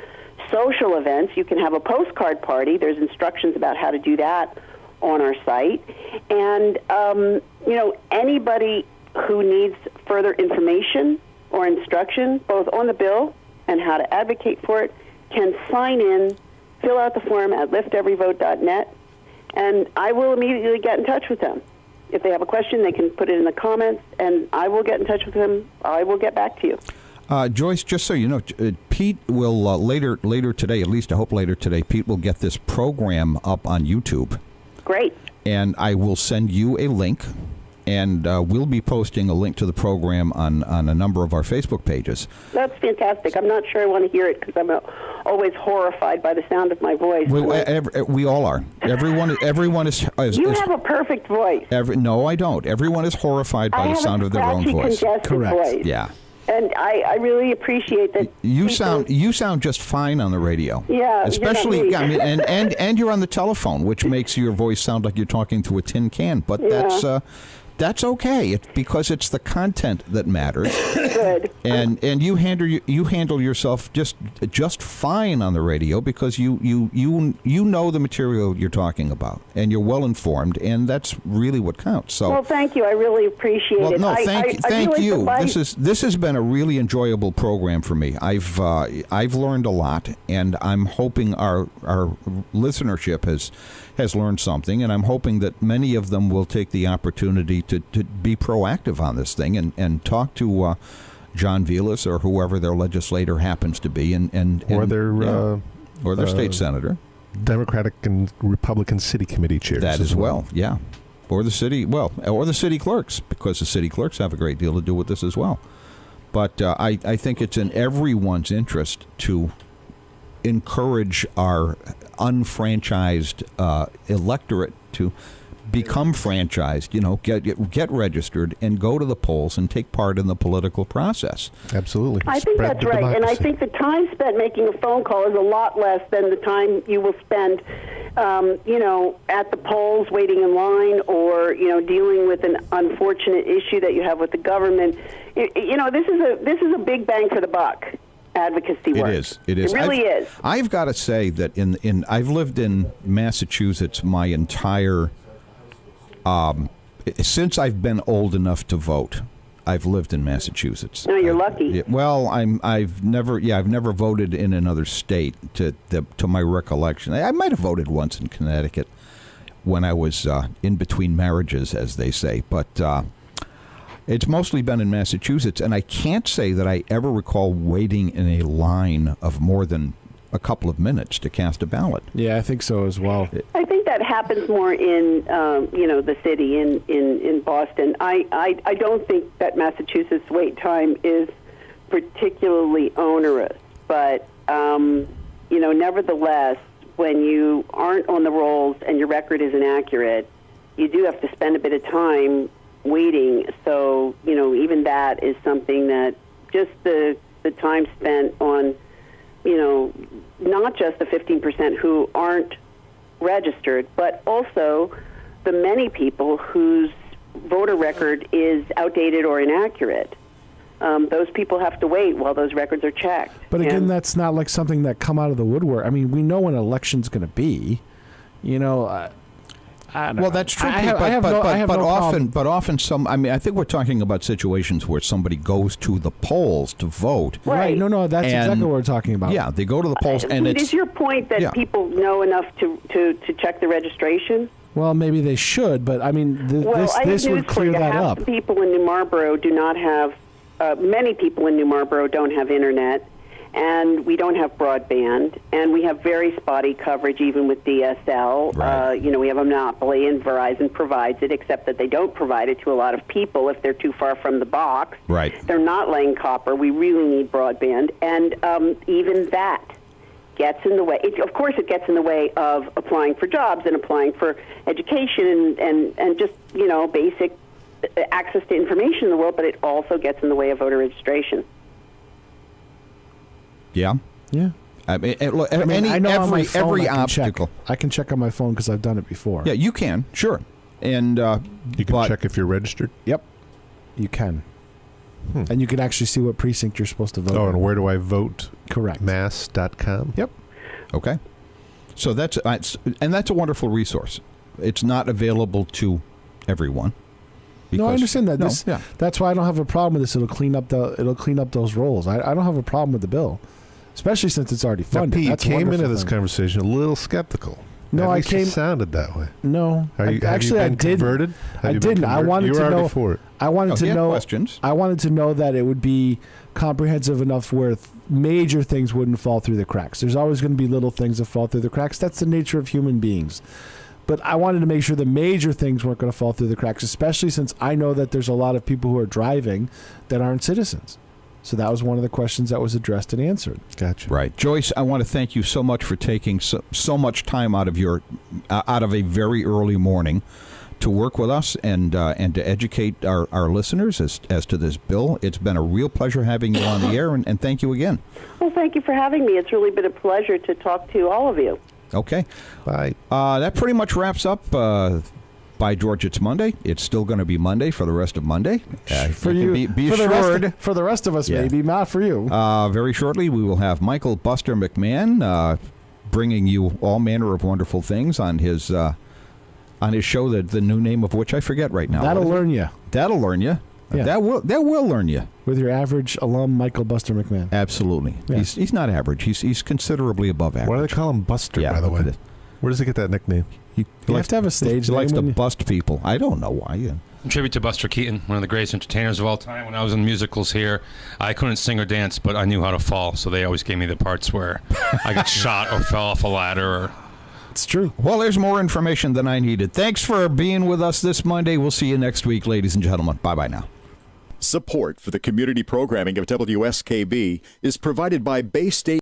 social events, you can have a postcard party. There's instructions about how to do that on our site. And, anybody who needs further information or instruction, both on the bill and how to advocate for it, can sign in, fill out the form at lifteveryvote.net, and I will immediately get in touch with them. If they have a question, they can put it in the comments, and I will get in touch with them. I will get back to you. Joyce, just so you know, Pete will later today, at least I hope later today, Pete will get this program up on YouTube. Great. And I will send you a link, and we'll be posting a link to the program on a number of our Facebook pages. That's fantastic. I'm not sure I want to hear it because I'm always horrified by the sound of my voice. We all are. Everyone is. You have a perfect voice. No, I don't. Everyone is horrified by the sound of their own voice. Correct. Voice. Yeah. And I really appreciate that. You sound just fine on the radio. Yeah, especially and you're on the telephone, which makes your voice sound like you're talking to a tin can. But that's okay. Because it's the content that matters. Good. And you handle yourself just fine on the radio because you know the material you're talking about and you're well informed, and that's really what counts. So well, thank you. I really appreciate it. No, thank you. This has been a really enjoyable program for me. I've learned a lot, and I'm hoping our listenership has learned something, and I'm hoping that many of them will take the opportunity to be proactive on this thing and talk to John Vilas or whoever their legislator happens to be, or their state senator, Democratic and Republican city committee chairs. That as well, yeah, or the city clerks, because the city clerks have a great deal to do with this as well. But I think it's in everyone's interest to encourage our unfranchised electorate to become franchised, get registered and go to the polls and take part in the political process. Absolutely. I think that's right. And I think the time spent making a phone call is a lot less than the time you will spend at the polls, waiting in line, or dealing with an unfortunate issue that you have with the government. This is a big bang for the buck. Advocacy work. It is. It really is. I've got to say that I've lived in Massachusetts my entire since I've been old enough to vote. I've lived in Massachusetts. No, you're lucky. I've never voted in another state to my recollection. I might have voted once in Connecticut when I was in between marriages, as they say, but it's mostly been in Massachusetts, and I can't say that I ever recall waiting in a line of more than a couple of minutes to cast a ballot. Yeah, I think so as well. I think that happens more in the city in Boston. I don't think that Massachusetts wait time is particularly onerous, but nevertheless, when you aren't on the rolls and your record is inaccurate, you do have to spend a bit of time waiting. So even that is something that just the time spent on not just the 15% who aren't registered, but also the many people whose voter record is outdated or inaccurate. Those people have to wait while those records are checked. But again, that's not like something that come out of the woodwork. I mean, we know when an election's going to be. Well, that's true. But often some. I mean, I think we're talking about situations where somebody goes to the polls to vote. Right. No, that's exactly what we're talking about. Yeah, they go to the polls, and is your point that people know enough to check the registration? Well, maybe they should, but I mean, this would clear that up. People in New Marlboro do not have. Many people in New Marlboro don't have internet. And we don't have broadband, and we have very spotty coverage even with DSL. Right. We have a monopoly, and Verizon provides it, except that they don't provide it to a lot of people if they're too far from the box. Right. They're not laying copper. We really need broadband, and even that gets in the way. Of course, it gets in the way of applying for jobs and applying for education and just, basic access to information in the world, but it also gets in the way of voter registration. Yeah. I mean, every obstacle. I can check on my phone because I've done it before. Yeah, you can, sure. And you can check if you're registered? Yep, you can. And you can actually see what precinct you're supposed to vote in. And where do I vote? Correct. Mass.com? Yep. Okay. So that's a wonderful resource. It's not available to everyone. No, I understand that. That's why I don't have a problem with this. It'll clean up those roles. I don't have a problem with the bill, especially since it's already funded. Now, That's Pete, you came into thing. this conversation a little skeptical. No, At least you sounded that way. No, have you been converted? I didn't. I wanted to know. For it. I wanted to know questions. I wanted to know that it would be comprehensive enough where major things wouldn't fall through the cracks. There's always going to be little things that fall through the cracks. That's the nature of human beings. But I wanted to make sure the major things weren't going to fall through the cracks, especially since I know that there's a lot of people who are driving that aren't citizens. So that was one of the questions that was addressed and answered. Gotcha. Right. Joyce, I want to thank you so much for taking so much time out of a very early morning to work with us and to educate our listeners as to this bill. It's been a real pleasure having you on the air, and thank you again. Well, thank you for having me. It's really been a pleasure to talk to all of you. Okay. Bye. That pretty much wraps up. By George, it's Monday. It's still going to be Monday for the rest of Monday. For you, be assured. For the rest of us, maybe not for you. Very shortly, we will have Michael Buster McMahon bringing you all manner of wonderful things on his show. The new name of which I forget right now. That'll learn you. That'll learn you. Yeah. That will learn you. With your average alum, Michael Buster McMahon. Absolutely. Yeah. He's not average. He's considerably above average. Why do they call him Buster, by the way? Where does he get that nickname? You have to have a stage name. He likes to bust people. I don't know why. In tribute to Buster Keaton, one of the greatest entertainers of all time. When I was in musicals here, I couldn't sing or dance, but I knew how to fall, so they always gave me the parts where I got shot or fell off a ladder. It's true. Well, there's more information than I needed. Thanks for being with us this Monday. We'll see you next week, ladies and gentlemen. Bye-bye now. Support for the community programming of WSKB is provided by Bay State